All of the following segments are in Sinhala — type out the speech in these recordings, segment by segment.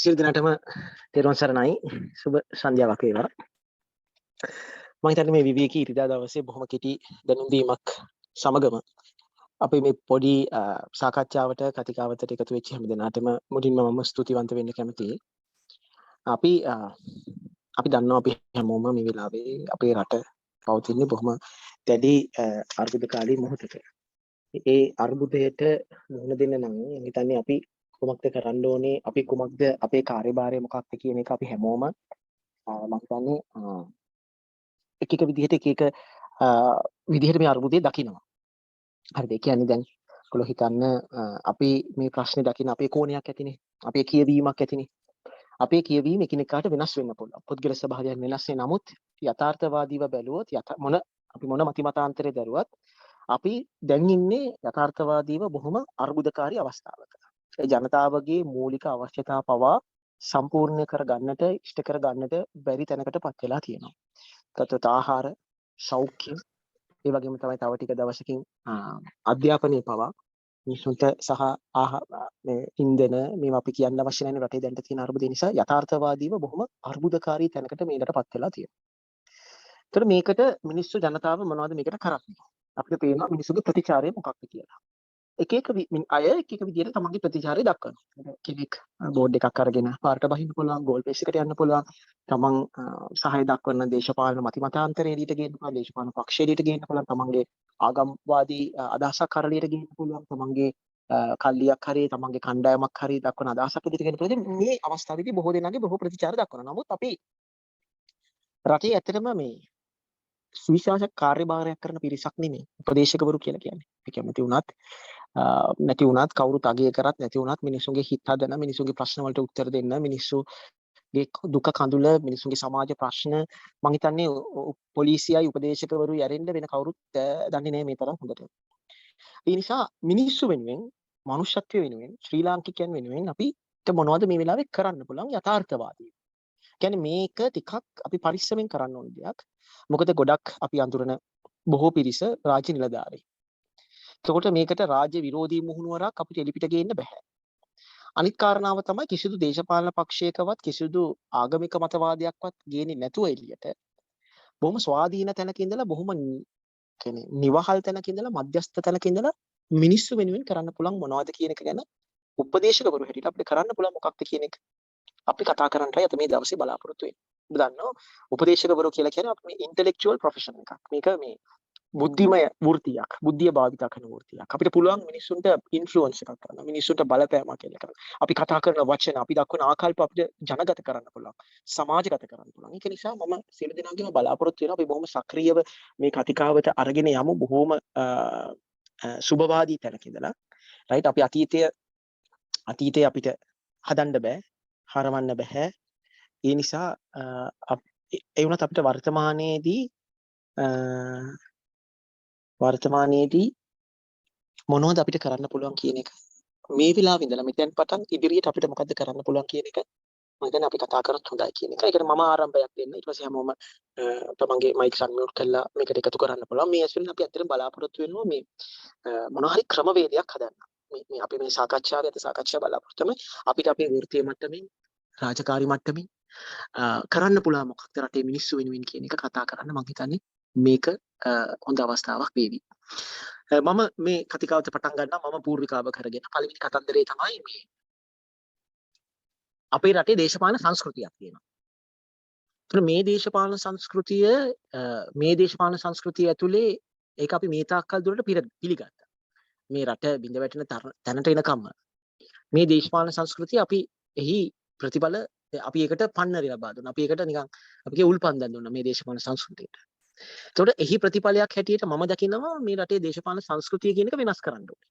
සියලු දෙනාටම තෙරුවන් සරණයි. සුබ සන්ධ්‍යාවක් වේවා. මම හිතන්නේ මේ විවේකී ඉරිදා දවසේ බොහොම කෙටි දැනුම් දීමක් සමගම අපි මේ පොඩි සාකච්ඡාවට කතිකාවතට එකතු වෙච්ච හැම දෙනාටම මුලින්ම මම ස්තුතිවන්ත වෙන්න කැමතියි. අපි දන්නවා අපි හැමෝම මේ වෙලාවේ අපේ රට පවතින්නේ බොහොම දැඩි අර්බුදකාරී මොහොතක. ඒ අර්බුදයට මුහුණ දෙන්න නම් මම හිතන්නේ අපි කුමක්ද කරන්න ඕනේ, අපි කුමක්ද අපේ කාර්යභාරය මොකක්ද කියන එක අපි හැමෝම මම හිතන්නේ එක එක විදිහට එක විදිහට මේ අර්බුදය දකිනවා. හරිද? ඒ කියන්නේ දැන් ඔයගොල්ලෝ හිතන්න අපි මේ ප්‍රශ්නේ දකින අපේ කෝණයක් ඇතිනේ. අපේ කියවීමක් ඇතිනේ. අපේ කියවීම එකිනෙකාට වෙනස් වෙන්න පුළුවන්. පුද්ගල ස්වභාවයන් වෙනස් වෙන නමුත් යථාර්ථවාදීව බැලුවොත් අපි මොන මතිමතාන්තරේ දරුවත් අපි දැන් ඉන්නේ යථාර්ථවාදීව බොහොම අර්බුදකාරී අවස්ථාවක. ඒ ජනතාවගේ මූලික අවශ්‍යතා පවා සම්පූර්ණ කර ගන්නට, ඉෂ්ට කර ගන්නට බැරි තැනකටපත් වෙලා තියෙනවා. තත්ත්වත ආහාර, සෞඛ්‍ය, ඒ වගේම තමයි තව ටික දවසකින් අධ්‍යාපනය පවා මිනිසුන්ට සහ මේ ඉන්ධන මේවා අපි කියන්න අවශ්‍ය නැහැ රටේ දැන් තියෙන අර්බුදය නිසා යථාර්ථවාදීව බොහොම අර්බුදකාරී තැනකට මේකටපත් වෙලා තියෙනවා. ඒතර මේකට මිනිස්සු ජනතාව මොනවද මේකට කරන්නේ? අපිට පේනවා මිනිස්සුගේ ප්‍රතිචාරය මොකක්ද කියලා. එක එක අය එක එක විදිහට තමන්ගේ ප්‍රතිචාරය දක්වනවා. කෙනෙක් බෝඩ් එකක් අරගෙන පාරට බහින්න පුළුවන්, ගෝල් පේස් එකට යන්න පුළුවන්. තමන් සහාය දක්වන දේශපාලන මතිමතාන්තරය එළියට ගේන්න පුළුවන්, දේශපාලන පක්ෂ එළියට ගේන්න පුළුවන්, තමන්ගේ ආගම්වාදී අදහසක් කරලියට ගේන්න පුළුවන්, තමන්ගේ කල්ලියක් හරි තමන්ගේ කණ්ඩායමක් හරි දක්වන අදහසක් එළියට ගේන්න පුළුවන්. මේ අවස්ථාවේදී බොහෝ දෙනාගේ බොහෝ ප්‍රතිචාර දක්වනවා. නමුත් අපි රටේ ඇත්තටම මේ සුවිශේෂ කාර්යභාරයක් කරන පිරිසක් නෙමෙයි උපදේශකවරු කියලා කියන්නේ. අපි කැමති වුණත් නැති වුණත් කවුරුත් අගය කරත් නැති වුණත් මිනිසුන්ගේ හිත හදන, මිනිසුන්ගේ ප්‍රශ්න වලට උත්තර දෙන්න, මිනිස්සුගේ දුක කඳුල, මිනිසුන්ගේ සමාජ ප්‍රශ්න මම හිතන්නේ පොලිසියයි උපදේශකවරු යැරෙන්න වෙන කවුරුත් දන්නේ නැහැ මේ තරම් හොඳට. ඒ නිසා මිනිස්සු වෙනුවෙන්, මනුෂ්‍යත්වය වෙනුවෙන්, ශ්‍රී ලාංකිකයන් වෙනුවෙන් අපිට මොනවද මේ වෙලාවේ කරන්න පුළුවන් යථාර්ථවාදී. කියන්නේ මේක ටිකක් අපි පරිස්සමෙන් කරන්න ඕන දෙයක්. මොකද ගොඩක් අපි අඳුරන බොහෝ පිරිස රාජ්‍ය නිලධාරී. එතකොට මේකට රාජ්‍ය විරෝධී මුහුණුවරක් අපිට එලිපිට ගේන්න බෑ. අනිත් කාරණාව තමයි කිසිදු දේශපාලන පක්ෂයකවත් කිසිදු ආගමික මතවාදයක්වත් ගේන්නේ නැතුව එළියට බොහොම ස්වාධීන තැනක ඉඳලා බොහොම කියන්නේ නිවහල් තැනක ඉඳලා මධ්‍යස්ථ තැනක ඉඳලා මිනිස්සු වෙනුවෙන් කරන්න පුළුවන් මොනවද කියන එක ගැන උපදේශකවරු හැටියට අපිට කරන්න පුළුවන් මොකක්ද කියන එක අපි කතා කරන්නයි අද මේ දවසේ බලාපොරොත්තු වෙන්නේ. ඔබ දන්නවා උපදේශකවරු කියලා කියන්නේ අපි මේ ඉන්ටෙලෙක්චුවල් ප්‍රොෆෙෂන් එකක්. මේක මේ බුද්ධිමය වෘත්තියක්, බුද්ධිය භාවිත කරන වෘත්තියක්. අපිට පුළුවන් මිනිස්සුන්ට ඉන්ෆ්ලුවන්ස් එකක් කරන්න, මිනිස්සුන්ට බලපෑමක් කියලා කරන්න. අපි කතා කරන වචන, අපි දක්වන ආකල්ප අපිට ජනගත කරන්න පුළුවන්, සමාජගත කරන්න පුළුවන්. ඒක නිසා මම සියලු දෙනාගේම බලාපොරොත්තු වෙනවා අපි බොහොම සක්‍රීයව මේ කතිකාවත අරගෙන යමු බොහොම සුබවාදී තැනක ඉඳලා. රයිට් අපි අතීතයේ අපිට හදන්න බෑ, හරවන්න බෑ. ඒ නිසා ඒ වුණත් අපිට වර්තමානයේදී මොනවද අපිට කරන්න පුළුවන් කියන එක මේ වෙලාවේ ඉඳලා මෙතෙන් පටන් ඉදිරියට අපිට මොකද්ද කරන්න පුළුවන් කියන එක මම දැන් අපි කතා කරත් හොඳයි කියන එක. ඒකට මම ආරම්භයක් දෙන්න. ඊට පස්සේ හැමෝම තමන්ගේ මයික් අන්මියුට් කරලා මේකට එකතු කරන්න පුළුවන්. මේ ඇසුරින් අපි ඇත්තටම බලාපොරොත්තු වෙනවා මේ මොන හරි ක්‍රමවේදයක් හදන්න. මේ අපි මේ සාකච්ඡා බලාපොරොත්තු වෙන්නේ අපිට අපේ වෘත්තීය මට්ටමින්, රාජකාරී මට්ටමින් කරන්න පුළුවන් මොකක්ද රටේ මිනිස්සු වෙනුවෙන් කියන එක කතා කරන්න මම හිතන්නේ මේක හොඳ අවස්ථාවක් වේවි. මම මේ කතිකාවත පටන් ගන්නවා මම පූර්විකාව කරගෙන. පළවෙනි කතන්දරේ තමයි මේ අපේ රටේ දේශපාලන සංස්කෘතියක් තියෙනවා. මේ දේශපාලන සංස්කෘතිය ඇතුලේ ඒක අපි මේ තාක්කල් දුරට පිළිගත්තා. මේ රට බිඳ වැටෙන තැනට එනකම්ම මේ දේශපාලන සංස්කෘතිය අපි එහි ප්‍රතිඵල අපි ඒකට පන්නරි ලබා දුන්නා. අපි ඒකට නිකන් අපිගේ උල්පන්දම් දුන්නා මේ දේශපාලන සංස්කෘතියට. එතකොට එහි ප්‍රතිඵලයක් හැටියට මම දකිනවා මේ රටේ දේශපාලන සංස්කෘතිය කියන එක වෙනස් කරන්න ඕනේ.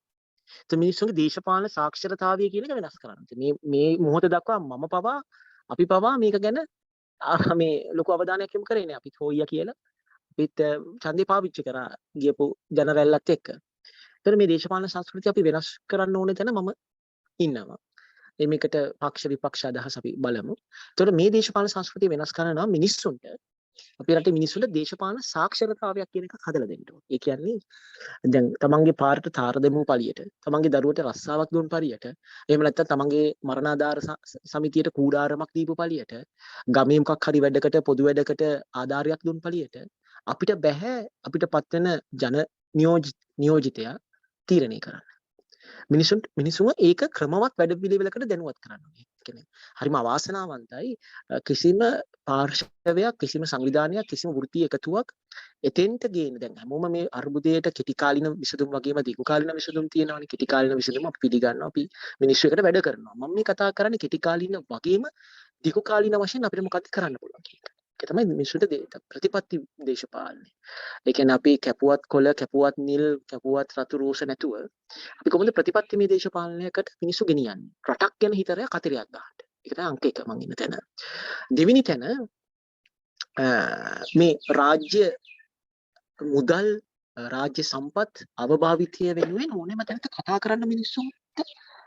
එතකොට මිනිස්සුන්ගේ දේශපාලන සාක්ෂරතාවය කියන එක වෙනස් කරන්න. මේ මොහොත දක්වා අපි පවා මේක ගැන මේ ලොකු අවධානයක් යොමු කරේ නෑ. අපිත් හොයියා කියලා අපිත් ඡන්දේ පාවිච්චි කරා ගියපු ජනරැල්ලත් එක්ක. එතකොට මේ දේශපාලන සංස්කෘතිය අපි වෙනස් කරන්න ඕනේ තැන මම ඉන්නවා. මේකට පක්ෂ විපක්ෂ අදහස් අපි බලමු. එතකොට මේ දේශපාලන සංස්කෘතිය වෙනස් කරනවා මිනිස්සුන්ට අපේ රටේ මිනිස්සුන්ට දේශපාලන සාක්ෂරතාවයක් කියන එකක් හදලා දෙන්න ඕනේ. ඒ කියන්නේ දැන් තමන්ගේ පාරට තාර දෙමු පළියට, තමන්ගේ දරුවට රස්සාවක් දුන් පළියට, එහෙම නැත්නම් තමන්ගේ මරණාධාර සමිතියට කූඩාරමක් දීපු පළියට, ගමේ මොකක් හරි වැඩකට පොදු වැඩකට ආධාරයක් දුන් පළියට අපිට බෑ අපිට පත්වෙන ජන නියෝජිතයා තීරණය කරන්න. මිනිසුන්ව ඒක ක්‍රමවත් වැඩපිළිවෙලකට දැනුවත් කරන්න ඕනේ. කියන්නේ හරිම අවාසනාවන්තයි කිසිම පාර්ශවයක් කිසිම සංවිධානයක් කිසිම වෘත්තීය එකතුවක් එතෙන්ට ගේන දැන් හැමෝම මේ අර්බුදයට කෙටි කාලින විසඳුම් වගේම දීර්ඝ කාලින විසඳුම් තියෙනවානේ. කෙටි කාලින විසඳුම් අපි පිළිගන්නවා, අපි මිනිස්සු එකට වැඩ කරනවා. මම මේ කතා කරන්නේ කෙටි කාලින වගේම දීර්ඝ කාලින වශයෙන් අපිට මොකක්ද කරන්න පුළුවන් කියන එක. ඒක තමයි මිනිස්සුන්ට ප්‍රතිපත්ති දේශපාලනය. ඒ කියන්නේ අපි කැපුවත් කොළ, කැපුවත් නිල්, කැපුවත් රතු රෝස නැතුව අපි කොහොමද ප්‍රතිපත්තිමය දේශපාලනයකට මිනිස්සු ගෙනියන්නේ? රටක් ගැන හිතරයක් කතරයක් ගන්නට. ඒක තමයි අංක 1 මං ඉන්න තැන. දෙවෙනි තැන මේ රාජ්‍ය මුදල් රාජ්‍ය සම්පත් අවභාවිතය වෙනුවෙන් ඕනෙම තැනක කතා කරන්න මිනිස්සුන්ට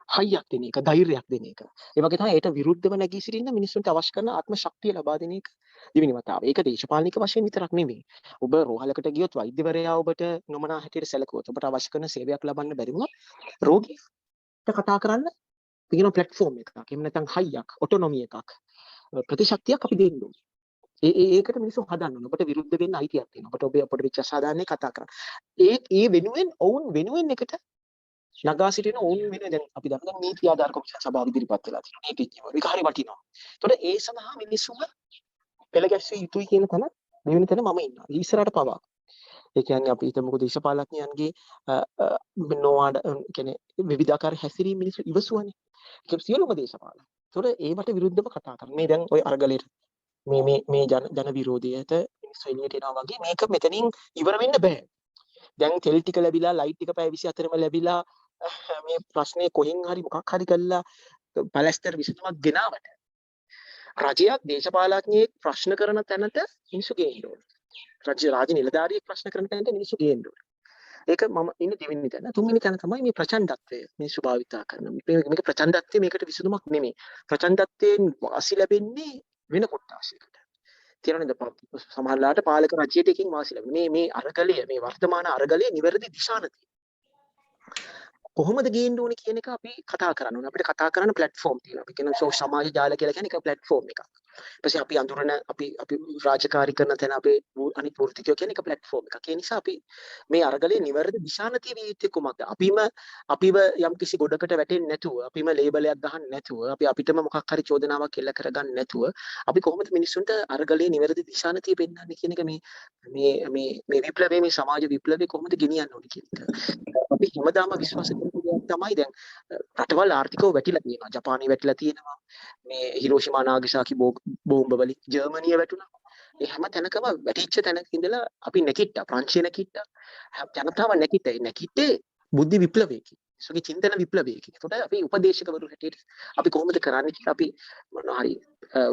හයියක් දෙන එක, ධෛර්යයක් දෙන එක. ඒ වගේ තමයි ඒට විරුද්ධව නැගී සිටින්න මිනිස්සුන්ට අවශ්‍ය කරන ආත්ම ශක්තිය ලබා දෙන එක දෙවෙනි වතාව. ඒක දේශපාලනික වශයෙන් විතරක් නෙමෙයි. ඔබ රෝහලකට ගියොත් වෛද්‍යවරයා ඔබට නොමනා හැටියට සැලකුවොත් ඔබට අවශ්‍ය කරන සේවයක් ලබන්න බැරි වුණොත් රෝගියට කතා කරන්න තියෙන ප්ලැට්ෆෝම් එකක්. එහෙම නැත්නම් හයියක්, ඔටොනොමි එකක්, ප්‍රතිශක්තියක් අපි දෙන්න ඕනේ. ඒකට මිනිස්සු හදන්න ඕනේ. ඔබට විරුද්ධ වෙන්න අයිතියක් තියෙනවා. ඔබට අපට වෙච්ච අසාධාරණේ කතා කරන්න. ඒ වෙනුවෙන් ඔවුන් වෙනුවෙන් එකට නගා සිටින ඔවුන් වෙන දැන් අපි දන්නවා නීති ආධාර කොමිෂන් සභාව ඉදිරිපත් වෙලා තියෙනවා. නීතිඥවරු. ඒක හරි වටිනවා. ඒතකොට ඒ සඳහා මිනිස්සුම පෙළ ගැස්විය යුතුයි කියන තැන දෙවෙනි තැන මම ඉන්නවා. ඉස්සරහට පවා. ඒ කියන්නේ අපි හිතමුකෝ දේශපාලඥයන්ගේ නොආඩ කියන්නේ විවිධාකාර හැසිරීම් මිනිස්සු ඉවසුවනේ. ඒක සියලුම දේශපාලන. ඒතකොට ඒවට විරුද්ධව කතා කරන. මේ දැන් ওই අරගලෙට මේ ජන විරෝධයට මිනිස්සු එළියට එනවා වගේ මේක මෙතනින් ඉවර වෙන්න බෑ. දැන් තෙල් ටික ලැබිලා ලයිට් ටික පැය 24ම ලැබිලා මේ ප්‍රශ්නේ කොහෙන් හරි මොකක් හරි කළා පැලැස්තර විසඳුමක් ගෙනාවට රජයක් දේශපාලඥයෙක් ප්‍රශ්න කරන තැනට මිනිස්සු ගේන්න ඕනේ. රාජ්‍ය නිලධාරියෙක් ප්‍රශ්න කරන තැනට මිනිස්සු ගේන්න ඕනේ. ඒක මම ඉන්නේ දෙවෙනි තැන. තුන්වෙනි තැන තමයි මේ ප්‍රචණ්ඩත්වය මිනිස්සු භාවිතා කරන. මේක ප්‍රචණ්ඩත්වය මේකට විසඳුමක් නෙමෙයි. ප්‍රචණ්ඩත්වයෙන් වාසි ලැබෙන්නේ වෙන කොටසකට. තියෙනවද සමහරලාට පාලක රජයට එකකින් වාසි ලැබෙන්නේ. මේ අරගලය මේ වර්තමාන අරගලයේ නිවැරදි දිශානතිය. කොහොමද ගේන්න ඕනේ කියන එක අපි කතා කරන්න ඕනේ. අපිට කතා කරන්න ප්ලැට්ෆෝම් තියෙනවා. අපි කියන සමාජ ජාල කියලා කියන්නේ එක ප්ලැට්ෆෝම් එකක්. ඊපස්සේ අපි අඳුරන අපි රාජකාරී කරන තැන අපේ අනිත් වෘත්තිකයෝ කියන්නේ එක ප්ලැට්ෆෝම් එකක්. ඒ නිසා අපි මේ අරගලයේ නිවැරදි දිශානතිය විය යුත්තේ කොහොමද? අපිව යම් කිසි ගොඩකට වැටෙන්නේ නැතුව, අපිම ලේබලයක් ගහන්න නැතුව, අපිටම මොකක් හරි චෝදනාවක් එල්ල කරගන්න නැතුව, අපි කොහොමද මිනිස්සුන්ට අරගලයේ නිවැරදි දිශානතිය පෙන්වන්නේ කියන එක මේ විප්ලවයේ මේ සමාජ විප්ලවයේ කොහොමද ගෙනියන්න ඕනේ කියන එක. අපි හැමදාම විශ්වාස කරපු දෙයක් තමයි දැන් රටවල් ආර්ථිකව වැටිලා තියෙනවා. ජපානය වැටිලා තියෙනවා. මේ හිරෝෂිමා නාගසාකි බෝම්බ වලින් ජර්මනිය වැටුණා. ඒ හැම තැනකම වැටිච්ච තැනක ඉඳලා අපි නැකිට්ටා. ප්‍රංශය නැකිට්ටා. ජනතාව නැකිටේ බුද්ධි විප්ලවයකින්. ඒසොගේ චින්තන විප්ලවයකින්. ඒකට අපි උපදේශකවරු හැටියට අපි කොහොමද කරන්නේ කියලා අපි මොනවා හරි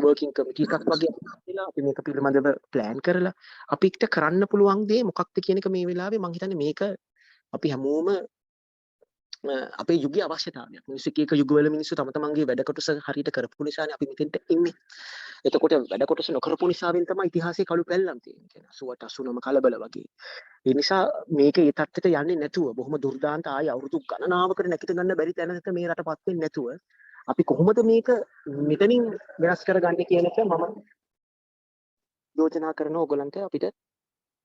වර්කින් කමිටි එකක් වගේ අපිලා අපි මේක පිළිබඳව ප්ලෑන් කරලා අපිට කරන්න පුළුවන් දේ මොකක්ද කියන එක මේ වෙලාවේ මම හිතන්නේ මේක අපි හැමෝම අපේ යුගයේ අවශ්‍යතාවයක්. මිනිස්සු එක යුගවල මිනිස්සු තම තමන්ගේ වැඩ කොටස හරියට කරපු නිසානේ අපි මෙතෙන්ට ඉන්නේ. එතකොට වැඩ කොටස නොකරපු නිසාවෙන් තමයි ඉතිහාසයේ කළු පැල්ලම් තියෙන්නේ. 80 89 කලබල වගේ. ඒ නිසා මේක ඒ තත්ත්වයට යන්නේ නැතුව බොහොම දුර්දාන්ත ආය අවුරුදු ගණනාවකට නැගිට ගන්න බැරි තැනකට මේ රටපත් වෙන්නේ නැතුව අපි කොහොමද මේක මෙතනින් වෙනස් කරගන්නේ කියන එක මම යෝජනා කරන ඕගලන්ට අපිට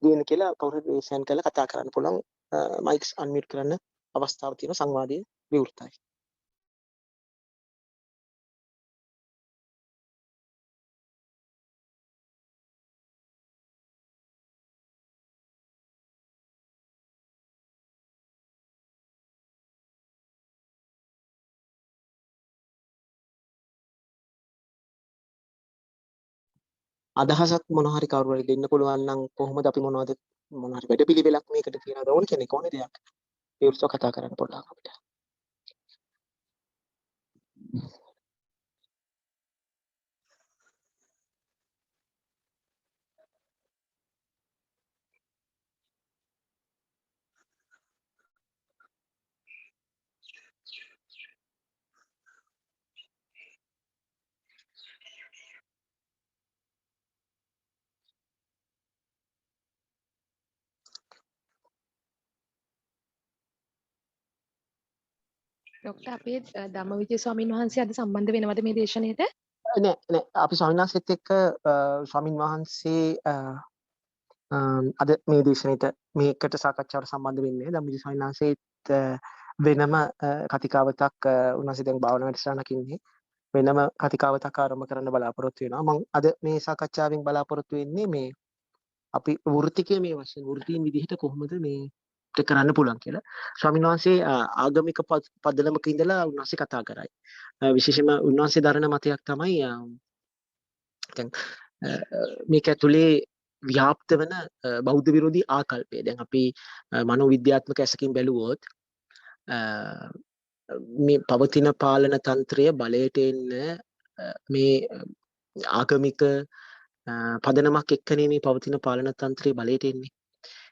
ගේන්න කියලා කවුරුත් දේශයන් කරලා කතා කරන්න පුළුවන්. මයික්ස් අන්මියුට් කරන්න අවස්ථාව තියෙන සංවාදයේ විවෘතයි. අදහසක් මොන හරි කවුරු හරි දෙන්න පුළුවන් නම් කොහොමද අපි මොන හරි වැඩපිළිවෙලක් මේකට තියනවද ඕන කෙනෙක් ඕනේ දෙයක් ඒ උත්සව කතා කරන්න පුළුවන් අපිට. ડોක්ටර් අපේ ධම්මවිජය ස්වාමීන් වහන්සේ අද සම්බන්ධ වෙනවද මේ දේශනයට? නෑ අපි ස්වාමීන් වහන්සේත් එක්ක ස්වාමීන් වහන්සේ අද මේ දේශනෙට මේකට සාකච්ඡාවට සම්බන්ධ වෙන්නේ ධම්මවිජය ස්වාමීන් වහන්සේත් වෙනම කතිකාවතක් උන්වහන්සේ දැන් භාවනා වැඩසටහනක් ඉන්නේ වෙනම කතිකාවතක් ආරම්භ කරන්න බලාපොරොත්තු වෙනවා. මම අද මේ සාකච්ඡාවෙන් බලාපොරොත්තු වෙන්නේ මේ අපි වෘත්තිකයේ මේ වශයෙන් වෘත්තීන් විදිහට කොහොමද මේ කරන්න පුළුවන් කියලා. ස්වාමීන් වහන්සේ ආගමික පදනමක ඉඳලා උන්වහන්සේ කතා කරයි. විශේෂයෙන්ම උන්වහන්සේ දරන මතයක් තමයි දැන් මේක ඇතුලේ ව්‍යාප්ත වෙන බෞද්ධ විරෝධී ආකල්පය. දැන් අපි මනෝවිද්‍යාත්මක ඇසකින් බැලුවොත් මේ පවතින පාලන තන්ත්‍රය බලයට එන්න මේ ආගමික පදනමක් එක්කනේ මේ පවතින පාලන තන්ත්‍රය බලයට එන්නේ.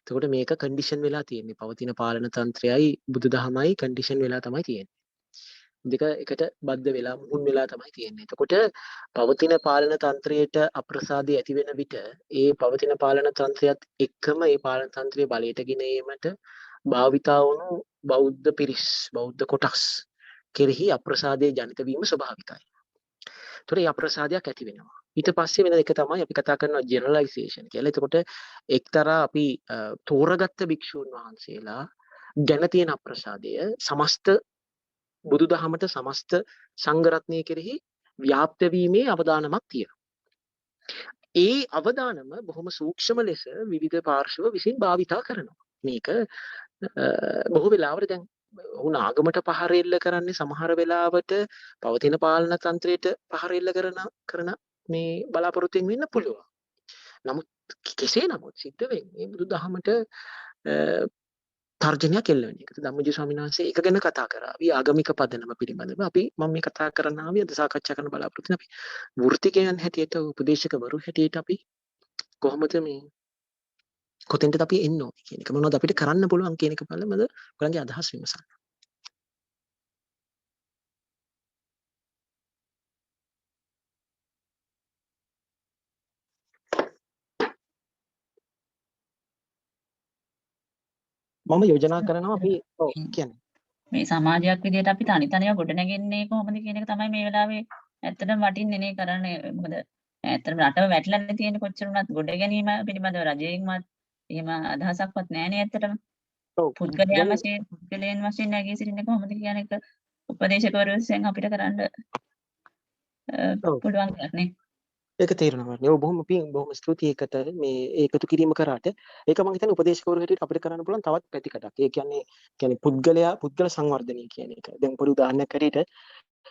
එතකොට මේක කන්ඩිෂන් වෙලා තියෙන්නේ. පවතින පාලන තන්ත්‍රයයි බුදුදහමයි කන්ඩිෂන් වෙලා තමයි තියෙන්නේ. දෙක එකට බද්ධ වෙලා මුහුන් වෙලා තමයි තියෙන්නේ. එතකොට පවතින පාලන තන්ත්‍රයට අප්‍රසාදය ඇති වෙන විට ඒ පවතින පාලන තන්ත්‍රයත් එක්කම ඒ පාලන තන්ත්‍රය බලයට ගෙන ඒමට භාවිතා වුණු බෞද්ධ පිරිස් බෞද්ධ කොටස් කෙරෙහි අප්‍රසාදයේ ජනිත වීම ස්වභාවිකයි. ඒතකොට ඒ අප්‍රසාදයක් ඇති වෙනවා. ඊට පස්සේ වෙන එක තමයි අපි කතා කරනවා ජෙනරලයිසේෂන් කියලා. එතකොට එක්තරා අපි තෝරගත්ත භික්ෂූන් වහන්සේලා ගැන තියෙන අප්‍රසාදය සමස්ත බුදුදහමට සමස්ත සංඝ රත්නය කෙරෙහි ව්‍යාප්ත වීමේ අවදානමක් තියෙනවා. ඒ අවදානම බොහොම සූක්ෂම ලෙස විවිධ පාර්ශව විසින් භාවිතා කරනවා. මේක බොහෝ වෙලාවට දැන් උන් ආගමට පහර එල්ල කරන්නේ සමහර වෙලාවට පවතින පාලන තන්ත්‍රයට පහර එල්ල කරන මේ බලාපොරොත්තුෙන් වෙන්න පුළුවන්. නමුත් කෙසේ නමුත් සිද්ධ වෙන්නේ බුදුදහමට තර්ජනයක් එල්ල වෙන එක. ධම්මවිජය ස්වාමීන් වහන්සේ ඒක ගැන කතා කරා. අපි ආගමික පදනම පිළිබඳව මම මේ කතා කරන්න ආවේ අද සාකච්ඡා කරන්න බලාපොරොත්තු වෙන අපි වෘත්තිකයන් හැටියට උපදේශකවරු හැටියට අපි කොහොමද මේ කොතෙන්ද අපි එන්න ඕනේ කියන එක මොනවද අපිට කරන්න පුළුවන් කියන එක බලමද ඔයගලගේ අදහස් විමසන්න. මම යෝජනා කරනවා අපි කියන්නේ මේ සමාජයක් විදිහට අපි තනි තනිව ගොඩනගන්නේ කොහොමද කියන එක තමයි මේ වෙලාවේ ඇත්තටම වටින්නේ නේ කරන්නේ. මොකද ඇත්තටම රටම වැටලා තියෙන කොච්චර වුණත් ගොඩ ගැනීම පිළිබඳව රජයෙන්වත් එහෙම අදහසක්වත් නැහැ නේ ඇත්තටම. පුද්ගලයන් වශයෙන් නැගී සිටින්නේ කොහොමද කියන එක උපදේශකවරු වශයෙන් අපිට කරන්න පුළුවන් දෙයක් නේ. ඒක තේරෙනවා. නේ බොහොම ස්තුතියි ඒකට මේ ඒකතු කිරීම කරාට ඒක මම හිතන්නේ උපදේශකවරු හැටියට අපිට කරන්න පුළුවන් තවත් පැතිකඩක්. ඒ කියන්නේ පුද්ගල සංවර්ධනය කියන එක. දැන් පොඩි උදාහරණයක් හැටියට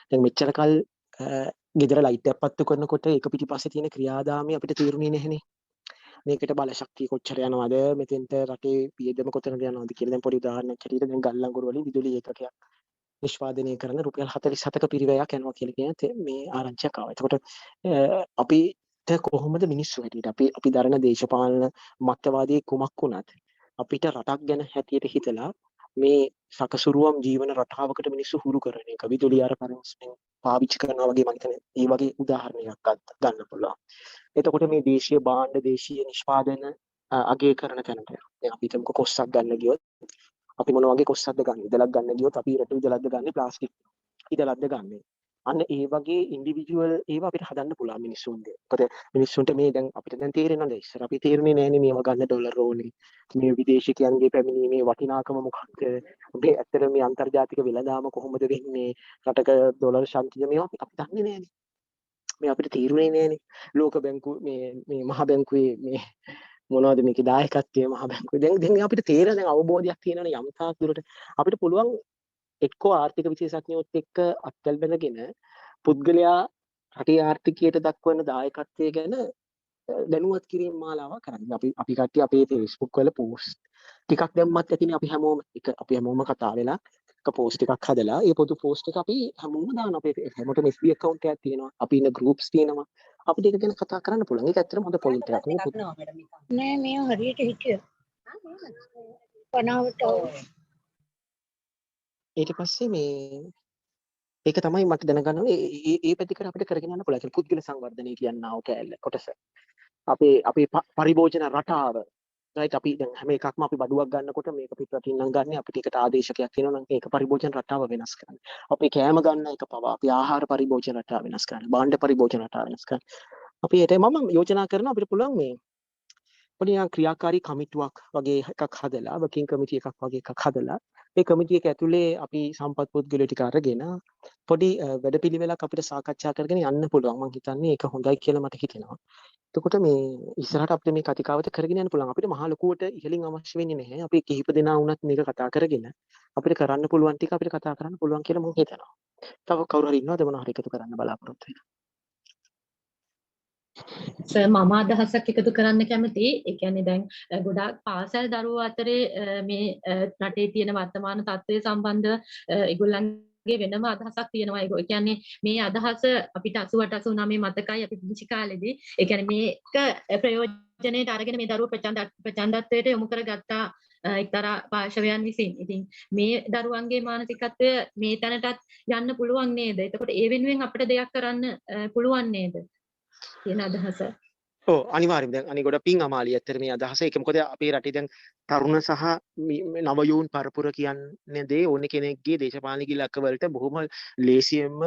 දැන් මෙච්චර කල් ගෙදර ලයිට් එකක් පත්තු කරනකොට ඒක පිටිපස්සේ තියෙන ක්‍රියාදාමය අපිට තේරුනේ නැහනේ. මේකට බල ශක්තිය කොච්චර යනවද මෙතෙන්ට රටේ පියදම කොතනද යනවද කියලා දැන් පොඩි උදාහරණයක් හැටියට දැන් ගල්ලංගුරු වලින් විදුලි ඒකකයක් නිෂ්පාදනය කරන රුපියල් 47ක පිරිවැයක් යනවා කියලා කියන මේ ආරංචියක් ආවා. එතකොට අපිට කොහොමද මිනිස්සු හැටියට අපි දරන දේශපාලන මතවාදී කුමක් වුණත් අපිට රටක් ගැන හැටියට හිතලා මේ සකසුරුවම් ජීවන රටාවකට මිනිස්සු හුරු කරන එක විදුලි ආර පරිවර්තනය පාවිච්චි කරනවා වගේ මම හිතන්නේ ඒ වගේ උදාහරණයක් ගන්න පුළුවන්. එතකොට මේ දේශීය භාණ්ඩ දේශීය නිෂ්පාදන අගය කරන තැනට දැන් අපි හිතමුකෝ කොස්සක් ගන්න ගියොත් අපි මොන වගේ කොස්සක්ද ගන්න? ඉදලක් ගන්න ගියොත් අපි රට ඉදලක්ද ගන්න ප්ලාස්ටික් ඉදලක්ද ගන්න. අන්න ඒ වගේ ඉන්ඩිවිජුවල් ඒවා අපිට හදන්න පුළුවන් මිනිස්සුන්ගේ. මොකද මිනිස්සුන්ට මේ දැන් අපිට දැන් තේරෙනවද ඉස්සර අපි තේරුනේ නෑනේ මේව ගන්න ඩොලර් ඕනේ. මේ විදේශිකයන්ගේ පැමිණීමේ වටිනාකම මොකක්ද? මේ ඇත්තට මේ අන්තර්ජාතික වෙළඳාම කොහොමද වෙන්නේ? රටක ඩොලර් ශාන්තිය මේවා අපි දන්නේ නෑනේ. මේ අපිට තීරුනේ නෑනේ. ලෝක බැංකුව මේ මහ බැංකුවේ මේ මොනවද මේකේ දායකත්වයේ මහ බැංකුවේ දැන් අපිට තේරෙන දැන් අවබෝධයක් තියෙනවනේ යම් තාක් දුරට අපිට පුළුවන් එක්කෝ ආර්ථික විශේෂඥයොත් එක්ක අත්වල බැඳගෙන පුද්ගලයා රටේ ආර්ථිකයට දක්වන දායකත්වය ගැන දැනුවත් කිරීම මාලාවක් කරන්න. අපි කට්ටිය අපේ Facebook වල පෝස්ට් ටිකක් දැම්මත් ඇතිනේ අපි හැමෝම කතා වෙලා එක පෝස්ට් එකක් හදලා ඒ පොදු පෝස්ට් එක අපි හැමෝම දාන අපේ හැමෝටම FB account එකක් තියෙනවා. අපි ඉන්න groups තියෙනවා. අපිට ඒක ගැන කතා කරන්න පුළුවන්. ඒක ඇත්තටම හොඳ පොයින්ට් එකක් නේ. නෑ මේ හරියට හිටිය. පනාවට ඊට පස්සේ මේ ඒක තමයි මට දැනගන්න ඕනේ ඒ පැතිකඩ අපිට කරගෙන යන්න පුළුවන්. පුද්ගල සංවර්ධනය කියනවා කෑල්ල කොටස. අපේ පරිභෝජන රටාව right අපි දැන් හැම එකක්ම අපි බඩුවක් ගන්නකොට මේක පිටරටින් නම් ගන්න අපිට ඒකට ආදේශකයක් තියෙනවා නම් ඒක පරිභෝජන රටාව වෙනස් කරන්න. අපි කෑම ගන්න එක පවා අපි ආහාර පරිභෝජන රටාව වෙනස් කරන්න. භාණ්ඩ පරිභෝජන රටාව වෙනස් කරන්න. අපි ඒට මම යෝජනා කරනවා අපිට පුළුවන් මේ පොඩි ක්‍රියාකාරී කමිටුවක් වගේ එකක් හදලා වර්කින් කමිටි එකක් වගේ එකක් හදලා ඒ කමිටි එක ඇතුලේ අපි සම්පත් පුද්ගලයෝ ටික අරගෙන පොඩි වැඩපිළිවෙලක් අපිට සාකච්ඡා කරගෙන යන්න පුළුවන්. මම හිතන්නේ ඒක හොඳයි කියලා මට හිතෙනවා. එතකොට මේ ඉස්සරහට අපිට මේ කතිකාවත කරගෙන යන්න පුළුවන්. අපිට මහා ලොකුවට ඉහළින් අවශ්‍ය වෙන්නේ නැහැ. අපි කිහිප දෙනා වුණත් මේක කතා කරගෙන අපිට කරන්න පුළුවන් ටික අපිට කතා කරන්න පුළුවන් කියලා මම හිතනවා. තව කවුරු හරි ඉන්නවද මොනවා හරි එකතු කරන්න බලාපොරොත්තු වෙන? සර් මම අදහසක් එකතු කරන්න කැමතියි. ඒ කියන්නේ දැන් ගොඩාක් පාසල් දරුවෝ අතරේ මේ රටේ තියෙන වර්තමාන තත්ත්වය සම්බන්ධව ඒගොල්ලන්ගේ වෙනම අදහසක් තියෙනවා. ඒ කියන්නේ මේ අදහස අපිට 88 89 මතකයි අපි පුංචි කාලේදී. ඒ කියන්නේ මේක ප්‍රයෝජනෙට අරගෙන මේ දරුවෝ ප්‍රචණ්ඩත්වයට යොමු කරගත්තා එක්තරා පාර්ශවයන් විසින්. ඉතින් මේ දරුවන්ගේ මානසිකත්වය මේ තැනටත් යන්න පුළුවන් නේද? එතකොට ඒ වෙනුවෙන් අපිට දෙයක් කරන්න පුළුවන් නේද? කියන අදහස. ඔව් අනිවාර්යයෙන් දැන් අනිත් ගොඩ පිං අමාලිය ඇත්තට මේ අදහස ඒක මොකද අපේ රටේ දැන් තරුණ සහ නවයෝන් පරපුර කියන්නේ දේ ඕනේ කෙනෙක්ගේ දේශපාලනික ඉලක්ක වලට බොහොම ලේසියෙන්ම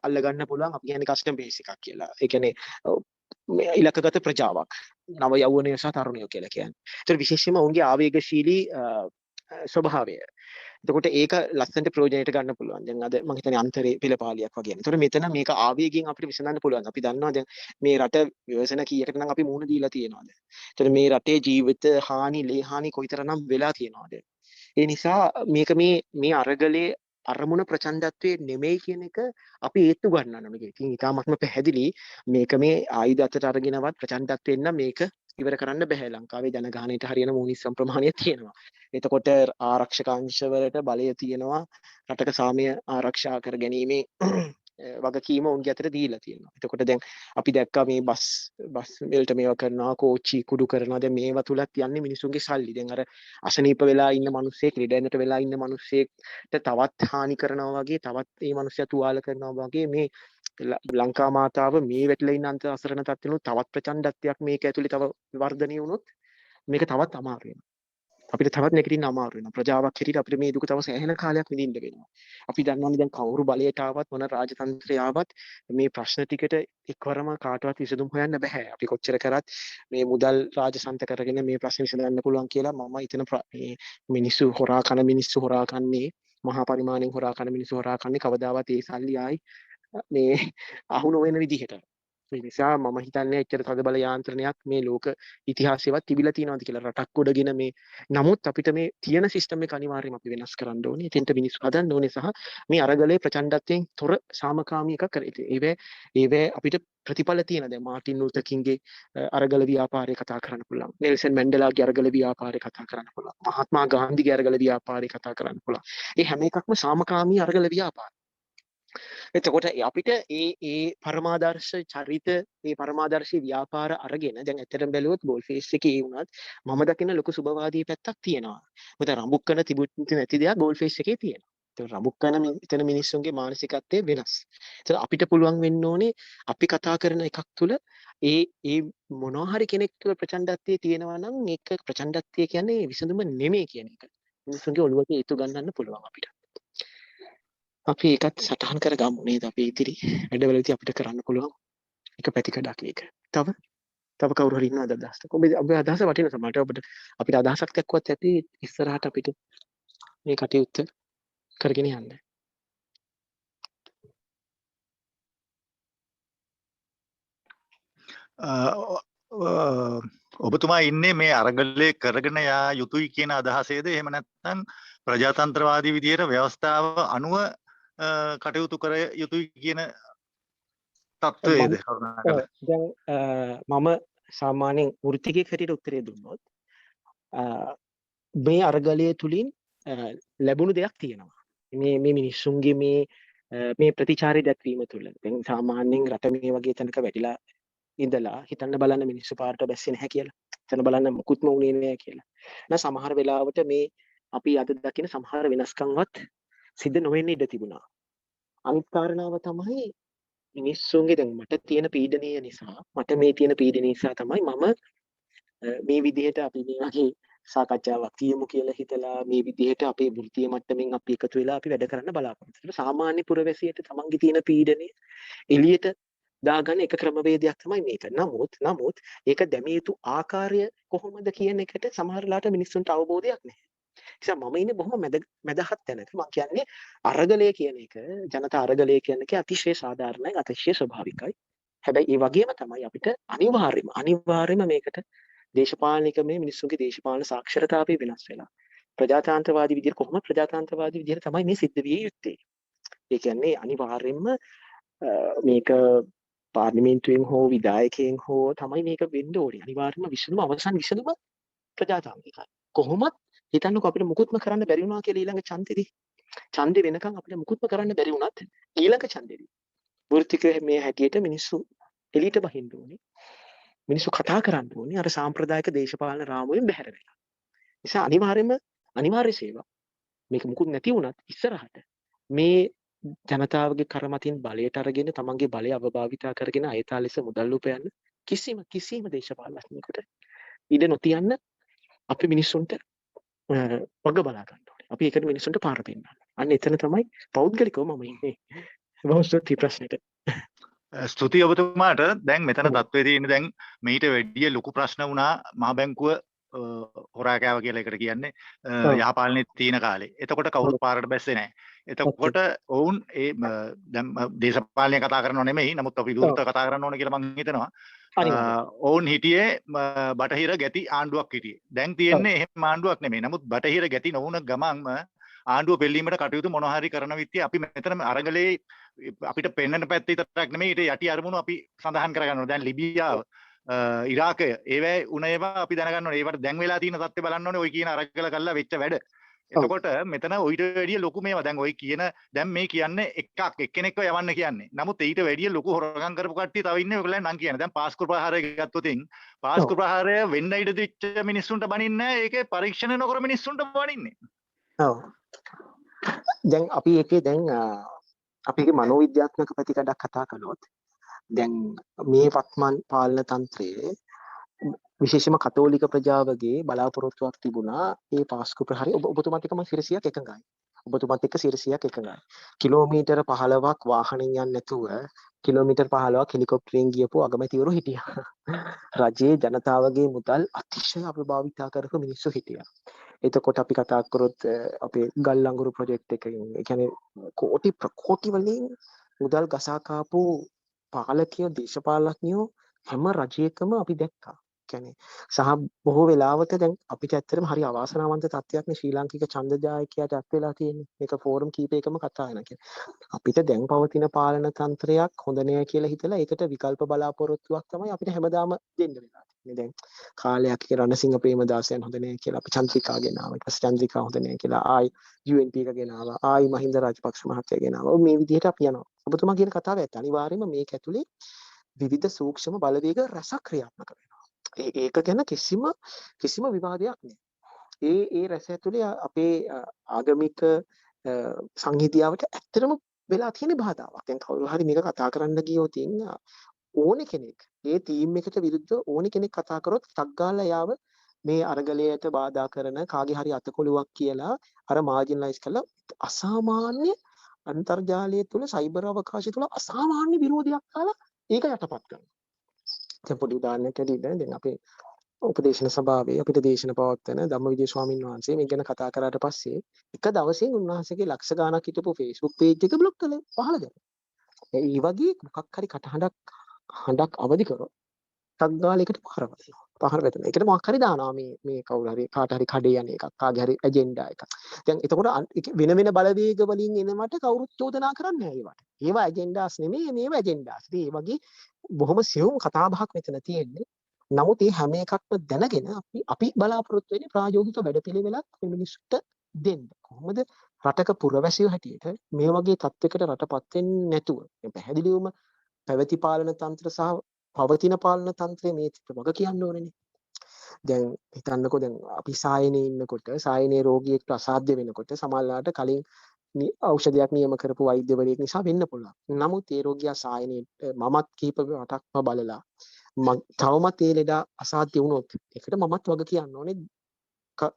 අල්ලගන්න පුළුවන් අපි කියන්නේ කස්ටම් බේස් එකක් කියලා. ඒ කියන්නේ ඉලක්කගත ප්‍රජාවක් නව යෞවනය සහ තරුණයෝ කියලා කියන්නේ. ඒතර විශේෂයෙන්ම ඔවුන්ගේ ආවේගශීලී ස්වභාවය. එතකොට ඒක ලස්සනට ප්‍රයෝජනයට ගන්න පුළුවන්. දැන් අද මම හිතන්නේ අන්තරේ පෙළපාලියක් වගේ. ඒතකොට මෙතන මේක ආවේගයෙන් අපිට විසඳන්න පුළුවන්. අපි දන්නවා දැන් මේ රට විවසන කීයකට නම් අපි මුහුණ දීලා තියෙනවාද? එතකොට මේ රටේ ජීවිත හානි, ලේ හානි කොයිතරම්නම් වෙලා තියෙනවද? ඒ නිසා මේක මේ අරගලේ අරමුණ ප්‍රචණ්ඩත්වයේ නෙමෙයි කියන එක අපි ඒත්තු ගන්නන්න ඕනේ. ඉතින් ඊටාත්ම පැහැදිලි මේක මේ ආයුධ අතට අරගෙනවත් ප්‍රචණ්ඩත්වයෙන් නම් මේක ඉවර කරන්න බෑ. ලංකාවේ ජනගහනයට හරියන මූනිස්සම් ප්‍රමාණය තියෙනවා. එතකොට ආරක්ෂක අංශවලට බලය තියෙනවා. රටක සාමය ආරක්ෂා කර ගැනීමේ වගකීම උන්ගේ අතට දීලා තියෙනවා. එතකොට දැන් අපි දැක්කා මේ බස් වලට මේවා කරනවා, කෝච්චි කුඩු කරනවා. දැන් මේවා තුලත් යන්නේ මිනිසුන්ගේ සල්ලි. දැන් අර අසනීප වෙලා ඉන්න මිනිස්සෙක්, ලෙඩෙන්නට වෙලා ඉන්න මිනිස්සෙක්ට තවත් හානි කරනවා වගේ, තවත් මේ මිනිස්සයා තුවාල කරනවා වගේ මේ ලංකා මාතාව මේ වැටලා ඉන්න අන්ත අසරණ තත්ත්වෙනුත් තවත් ප්‍රචණ්ඩත්වයක් මේක ඇතුලේ තව වර්ධනය වුණොත් මේක තවත් අමාරු වෙනවා. අපිට තවත් නැගිටින්න අමාරු වෙනවා. ප්‍රජාවක් හැටියට අපිට මේ දුක තව සෑහෙන කාලයක් විඳින්න වෙනවා. අපි දන්නවනේ දැන් කවුරු බලයට ආවත් මොන රාජතන්ත්‍රය ආවත් මේ ප්‍රශ්න ටිකට එක්වරම කාටවත් විසඳුම් හොයන්න බෑ. අපි කොච්චර කරත් මේ මුදල් රාජසන්ත කරගෙන මේ ප්‍රශ්න විසඳන්න පුළුවන් කියලා මම හිතන මේ මිනිස්සු හොරා කන මිනිස්සු හොරා කන්නේ මහා පරිමාණයෙන් හොරා කන මිනිස්සු හොරා කන්නේ කවදාවත් ඒ සල්ලි ආයි මේ අහු නොවන විදිහට. ඒ නිසා මම හිතන්නේ එච්චර තද බල යාන්ත්‍රණයක් මේ ලෝක ඉතිහාසෙවත් තිබිලා තියෙනවද කියලා රටක් ගොඩගෙන මේ නමුත් අපිට මේ තියෙන සිස්ටම් එක අනිවාර්යයෙන්ම අපි වෙනස් කරන්න ඕනේ. එතෙන්ට මිනිස්සු හදන්න ඕනේ සහ මේ අරගලයේ ප්‍රචණ්ඩත්වයෙන් තොර සාමකාමී එකක් කරේ. ඒවේ අපිට ප්‍රතිඵල තියෙන දැන් මාටින් ලූතර් කිංගේ අරගල ව්‍යාපාරය කතා කරන්න පුළුවන්. නෙල්සන් මැන්ඩෙලාගේ අරගල ව්‍යාපාරය කතා කරන්න පුළුවන්. මහත්මා ගාන්ධිගේ අරගල ව්‍යාපාරය කතා කරන්න පුළුවන්. මේ හැම එකක්ම සාමකාමී අරගල ව්‍යාපාර. එතකොට අපිට ඒ පරමාදර්ශ චරිත ඒ පරමාදර්ශී ව්‍යාපාර අරගෙන දැන් ඇත්තටම බැලුවොත් ගෝල් ෆේස් එකේ වුණත් මම දකින ලොකු සුබවාදී පැත්තක් තියෙනවා. මොකද රඹුක්කන තිබුණේ නැති දෙයක් ගෝල් ෆේස් එකේ තියෙනවා. ඒක රඹුක්කන මෙතන මිනිස්සුන්ගේ මානසිකත්වය වෙනස්. ඒක අපිට පුළුවන් වෙන්න ඕනේ අපි කතා කරන එකක් තුළ ඒ මොනවා හරි කෙනෙක් තුළ ප්‍රචණ්ඩත්වයේ තියෙනවා නම් ඒක ප්‍රචණ්ඩත්වය කියන්නේ විසඳුම නෙමෙයි කියන එක. මිනිස්සුන්ගේ ඔළුවට ඒතු ගන්නන්න පුළුවන් අපිට. අපි ඒකත් සටහන් කරගමු නේද අපි ඉදිරි වැඩවලදී අපිට කරන්න පුළුවන් එක පැතිකඩක් ඒක. තව කවුරු හරි ඉන්නවද අදහසක්? ඔබේ අදහස වටින සමහරට ඔබට අපිට අදහසක් දක්වත් ඇති ඉස්සරහට අපිට මේ කටයුත්ත කරගෙන යන්න. ඔබතුමා ඉන්නේ මේ අරගලේ කරගෙන යා යුතුයි කියන අදහසේද එහෙම නැත්නම් ප්‍රජාතන්ත්‍රවාදී විදියට ව්‍යවස්ථාව අනුව කටයුතු කර යුතුයි කියන තත්ත්වයේද දැන් මම සාමාන්‍යයෙන් වෘත්තිකයෙක් හැටියට උත්තරේ දුන්නොත් මේ අරගලය තුලින් ලැබුණු දෙයක් තියෙනවා. මේ මිනිස්සුන්ගේ මේ ප්‍රතිචාරය දැක්වීම තුළ දැන් සාමාන්‍යයෙන් රට මේ වගේ තැනක වැටිලා ඉඳලා හිතන්න බලන්න මිනිස්සු පාරට බැස්සේ නැහැ කියලා. හිතන්න බලන්න මුකුත්ම වුණේ නැහැ කියලා. නැහ සමහර වෙලාවට මේ අපි අද දකින සමහර වෙනස්කම්වත් සිද්ධ නොවෙන්න ඉඩ තිබුණා. අනිත් කාරණාව තමයි මිනිස්සුන්ගේ දැන් මට තියෙන පීඩනය නිසා මට මේ තියෙන පීඩනය නිසා තමයි මම මේ විදිහට අපි මේ වගේ සාකච්ඡාවක් තියමු කියලා හිතලා මේ විදිහට අපේ වෘත්තීය මට්ටමින් අපි එකතු වෙලා අපි වැඩ කරන්න බලාපොරොත්තු වෙනවා. සාමාන්‍ය පුරවැසියට තමන්ගේ තියෙන පීඩනය එළියට දාගන්න එක ක්‍රමවේදයක් තමයි මේක. නමුත් ඒක දැමිය යුතු ආකාරය කොහොමද කියන එකට සමහරලාට මිනිස්සුන්ට අවබෝධයක් නැහැ. නිසා මම ඉන්නේ බොහොම මැදහත් තැනක. මම කියන්නේ අරගලය කියන එක, ජනතා අරගලය කියන එක අතිශය සාධාරණයි, අතිශය ස්වභාවිකයි. හැබැයි ඒ වගේම තමයි අපිට අනිවාර්යයෙන්ම මේකට දේශපාලනික මේ මිනිස්සුන්ගේ දේශපාලන සාක්ෂරතාවය වෙනස් වෙලා ප්‍රජාතන්ත්‍රවාදී විදිහට කොහොමද ප්‍රජාතන්ත්‍රවාදී විදිහට තමයි මේ සිද්ධ විය යුත්තේ. ඒ කියන්නේ අනිවාර්යයෙන්ම මේක පාර්ලිමේන්තුවෙන් හෝ විධායකයෙන් හෝ තමයි මේක වෙන්න ඕනේ. අනිවාර්යයෙන්ම අවසන් විසඳුම ප්‍රජාතාන්ත්‍රිකයි. කොහොමත් හිතන්නකෝ අපිට මුකුත්ම කරන්න බැරි වුණා කියලා ඊළඟ ඡන්දෙදී. ඡන්දෙ වෙනකන් අපිට මුකුත්ම කරන්න බැරි වුණත් ඊළඟ ඡන්දෙදී වෘත්තික මේ හැටියට මිනිස්සු එළියට බහින්න ඕනේ. මිනිස්සු කතා කරන්න ඕනේ අර සාම්ප්‍රදායික දේශපාලන රාමුවෙන් බැහැර වෙලා. නිසා අනිවාර්ය සේවා මේක මුකුත් නැති වුණත් ඉස්සරහට මේ ජනතාවගේ කරමතින් බලයට අරගෙන තමන්ගේ බලය අවභාවිතා කරගෙන අයථා ලෙස මුදල් උපයන්න කිසිම දේශපාලනඥයෙකුට ඉඩ නොතියන්න අපි මිනිස්සුන්ට වග බලා ගන්න ඕනේ. අපි ඒකට මිනිස්සුන්ට පාර පෙන්නන්න. අන්න එතන තමයි පෞද්ගලිකව මම ඉන්නේ. බහුසුත්ති ප්‍රශ්නෙට. ස්තුතියි ඔබතුමාට. දැන් මෙතන තත්ත්වයේ තියෙන දැන් මීට වැඩිය ලොකු ප්‍රශ්න වුණා මහ බැංකුව හොරා කෑව කියලා එකට කියන්නේ යහපාලනේ තියෙන කාලේ. එතකොට කවුරුත් පාරට බැස්සේ නැහැ. එතකොට ඔවුන් ඒ දැන් දේශපාලනය කතා කරනව නෙමෙයි. නමුත් අපි විවෘත කතා කරන්න ඕන කියලා මම හිතනවා. ඔවුන් හිටියේ බටහිර ගැති ආණ්ඩුවක් හිටියේ. දැන් තියෙන්නේ එහෙම ආණ්ඩුවක් නෙමෙයි. නමුත් බටහිර ගැති නොවුන ගමන්ම ආණ්ඩුව පෙළීමට කටයුතු මොනවා හරි කරන විදිය අපි මෙතන අරගලේ අපිට පෙන්වන්න පැත්තේ විතරක් නෙමෙයි ඊට යටි අරමුණු අපි සඳහන් කරගන්න ඕනේ. දැන් ලිබියාව ඉරාකය ඒවැ උන ඒවා අපි දැනගන්න ඕනේ. ඒවට දැන් වෙලා තියෙන තත්ත්වය බලන්න ඕනේ. ඔය කියන අරගල කළා වෙච්ච වැඩ. එතකොට මෙතන ඔයිට වැඩිය ලොකු මේවා දැන් ඔය කියන දැන් මේ කියන්නේ එක්කෙනෙක්ව යවන්න කියන්නේ. නමුත් ඊට වැඩිය ලොකු හොරගම් කරපු කට්ටිය තව ඉන්නේ ඔයගොල්ලන් නම් කියන්නේ. දැන් පාස්කු ප්‍රහාරය ගත්තොතින් පාස්කු ප්‍රහාරය වෙන්න ඉඩ දෙච්ච මිනිස්සුන්ට බනින්නේ නැහැ. ඒකේ පරීක්ෂණ නොකර මිනිස්සුන්ට බනින්නේ. ඔව්. දැන් අපි ඒකේ දැන් අපේ මනෝවිද්‍යාත්මක පැතිකඩක් කතා කළොත් දැන් මේ වත්මන් පාලන තන්ත්‍රයේ විශේෂම කතෝලික ප්‍රජාවගේ බලාපොරොත්තුවක් තිබුණා මේ පාස්කු ප්‍රහාරය ඔබතුමාත් එක්ක මම 100ක් එකඟයි. ඔබතුමාත් එක්ක 100ක් එකඟයි. කිලෝමීටර 15ක් වාහනෙන් යන්නේ නැතුව කිලෝමීටර් 15ක් හෙලිකොප්ටරෙන් ගියපු අගමැතිවරු හිටියා. රජයේ ජනතාවගේ මුදල් අතිශය අපභාවිතා කරපු මිනිස්සු හිටියා. එතකොට අපි කතා කරොත් අපේ ගල් අඟුරු ප්‍රොජෙක්ට් එකකින් ඒ කියන්නේ කෝටි වලින් මුදල් ගසා කාපු පාලකයෝ දේශපාලඥයෝ හැම රජයකම අපි දැක්කා. කියන්නේ සහ බොහෝ වෙලාවට දැන් අපිට ඇත්තටම හරි අවාසනාවන්ත තත්ත්වයක් නේ ශ්‍රී ලාංකික ඡන්ද ජායකයාට අත් වෙලා තියෙන්නේ. මේක ෆෝරම් කීපයකම කතා වෙනවා කියන්නේ. අපිට දැන් පවතින පාලන තන්ත්‍රයක් හොඳ නෑ කියලා හිතලා ඒකට විකල්ප බලාපොරොත්තුවක් තමයි අපිට හැමදාම දෙන්න වෙලා තියෙන්නේ. දැන් කාලයක් රණසිංහ ප්‍රේමදාසයන් හොඳ නෑ කියලා අපි චන්ද්‍රිකා ගෙනාවා. ඊට පස්සේ චන්ද්‍රිකා හොඳ නෑ කියලා ආයි UNP එක ගෙනාවා. ආයි මහින්ද රාජපක්ෂ මහත්තයා ගෙනාවා. මේ විදිහට අපි යනවා. ඔබතුමා කියන කතාව ඇත්ත. අනිවාර්යයෙන්ම මේක ඇතුලේ විවිධ සූක්ෂම බලවේග රසක් ක්‍රියාත්මක වෙනවා. ඒක ගැන කිසිම විවාදයක් නෑ. ඒ රැස ඇතුලේ අපේ ආගමික සංහිතියාවට ඇත්තටම වෙලා තියෙන බාධාවක්. දැන් කවුරු හරි මේක කතා කරන්න ගියොත් ඕනේ කෙනෙක් ඒ ටීම් එකට විරුද්ධව ඕනේ කෙනෙක් කතා කරොත් ටක් ගාලා යාව මේ අරගලයට බාධා කරන කාගේ හරි අතකොළුවක් කියලා අර මාජිනලයිස් කළා අසාමාන්‍ය අන්තර්ජාලය තුළ සයිබර් අවකාශය තුළ අසාමාන්‍ය විරෝධයක් කාලා ඒක යටපත් කරනවා. දැන් පොඩි උදාහරණයක් ඇරෙන්න දැන් අපේ උපදේශන සභාවේ අපිට දේශන පවත්වන ධම්මවිජය ස්වාමීන් වහන්සේ මේ ගැන කතා කරාට පස්සේ එක දවසින් උන්වහන්සේගේ ලක්ෂ ගාණක් හිටපු Facebook page එක බ්ලොක් කළා පහළ දැම්මා. ඒ වගේ මොකක් හරි හඬක් අවදි කරොත් තත්ගාලයකට පහර වැටෙනවා. ඒකට මොකක් හරි දානවා මේ කවුරු හරි කාට හරි කඩේ යන එකක් කාගේ හරි ඇජෙන්ඩා එකක්. දැන් එතකොට වෙන බලවේග වලින් එනවට කවුරුත් චෝදනා කරන්නේ නැහැ ඒවට. ඒවා ඇජෙන්ඩාස් නෙමෙයි මේවා ඇජෙන්ඩාස්. ඒ වගේ බොහොම සියුම් කතාබහක් මෙතන තියෙන්නේ. නමුත් මේ හැම එකක්ම දැනගෙන අපි බලාපොරොත්තු වෙන්නේ ප්‍රායෝගික වැඩපිළිවෙලක් මිනිස්සුන්ට දෙන්න. කොහොමද රටක පුරවැසියෝ හැටියට මේ වගේ තත්යකට රටපත් වෙන්නේ නැතුව පැහැදිලිවම පැවති පාලන තන්ත්‍ර සහ පවතින පාලන තන්ත්‍රයේ මේ වග කියන්න ඕනේනේ. දැන් හිතන්නකෝ දැන් අපි සායනේ ඉන්නකොට සායනේ රෝගියෙක්ට අසාධ්‍ය වෙනකොට සමහරවිට කලින් ඖෂධයක් නියම කරපු වෛද්‍යවරයෙක් නිසා වෙන්න පුළුවන්. නමුත් ඒ රෝගියා සායනේ මමත් කීප රටක්ම බලලා තවමත් ඒ ලෙඩ අසාධ්‍ය වුණොත් ඒකට මමත් වග කියන්න ඕනේ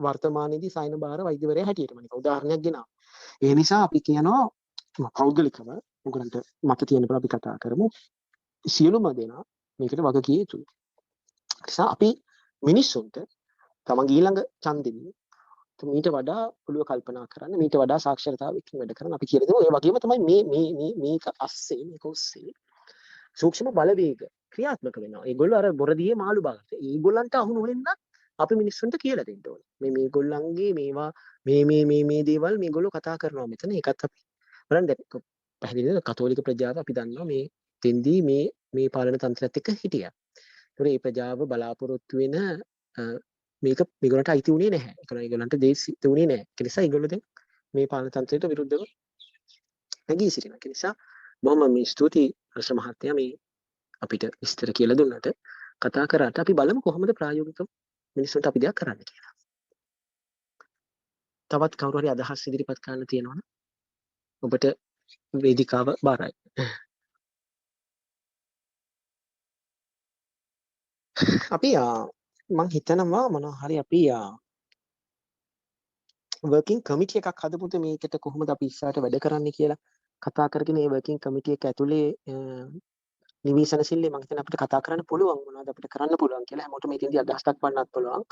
වර්තමානයේදී සයන බාර වෛද්‍යවරයා හැටියට මම උදාහරණයක් ගෙනාවා. ඒ නිසා අපි කියනවා පෞද්ගලිකව උගලන්ට මත තියෙන බව අපි කතා කරමු. සියලුම දෙනා මේකට වග කිය යුතුයි. නිසා අපි මිනිස්සුන්ට තමන් ඊළඟ ඡන්දෙදී මීට වඩා ඔළුව කල්පනා කරන්න මීට වඩා සාක්ෂරතාවයකින් වැඩ කරන්න අපි කියලා දෙමු. ඒ වගේම තමයි මේක අස්සේ මේක ඔස්සේ සූක්ෂම බලවේග ක්‍රියාත්මක වෙනවා. ඒගොල්ලෝ අර බොරදියේ මාළු බාගට. ඒගොල්ලන්ට අහු නොවෙන්න අපි මිනිස්සුන්ට කියලා දෙන්න ඕනේ. මේගොල්ලන්ගේ මේවා මේ දේවල් මේගොල්ලෝ කතා කරනවා මෙතන. ඒකත් අපි බලන්න පැහැදිලිද කතෝලික ප්‍රජාව අපි දන්නවා මේ දෙන්දී මේ පාලන තන්ත්‍රයත් එක්ක හිටියා. ඒතකොට මේ ප්‍රජාව බලාපොරොත්තු වෙන මේක මේගොල්ලන්ට අයිති උනේ නැහැ. ඒගොල්ලන්ට දේශිත උනේ නැහැ. ඒ නිසා ඒගොල්ලෝ දැන් මේ පාලන තන්ත්‍රයට විරුද්ධව නැගී සිටිනවා. ඒ නිසා බොහොම ස්තුතියි රස මහත්තයා මේ අපිට විස්තර කියලා දුන්නට කතා කරාට අපි බලමු කොහොමද ප්‍රායෝගිකව මිනිස්සුන්ට අපි දෙයක් කරන්න කියලා. තවත් කවුරු හරි අදහස් ඉදිරිපත් කරන්න තියෙනවනම් ඔබට වේදිකාව බාරයි. අපි මං හිතනවා මොනවා හරි අපි වර්කින් කමිටි එකක් හදමුද මේකට කොහොමද අපි ඉස්සරහට වැඩ කරන්න කියලා කතා කරගෙන මේ වර්කින් කමිටි එක ඇතුලේ නිවිසන සිල්ලේ මම හිතන අපිට කතා කරන්න පුළුවන් මොනවද අපිට කරන්න පුළුවන් කියලා හැමෝටම ඉතින්දී අදහසක් වන්නත් පුළුවන්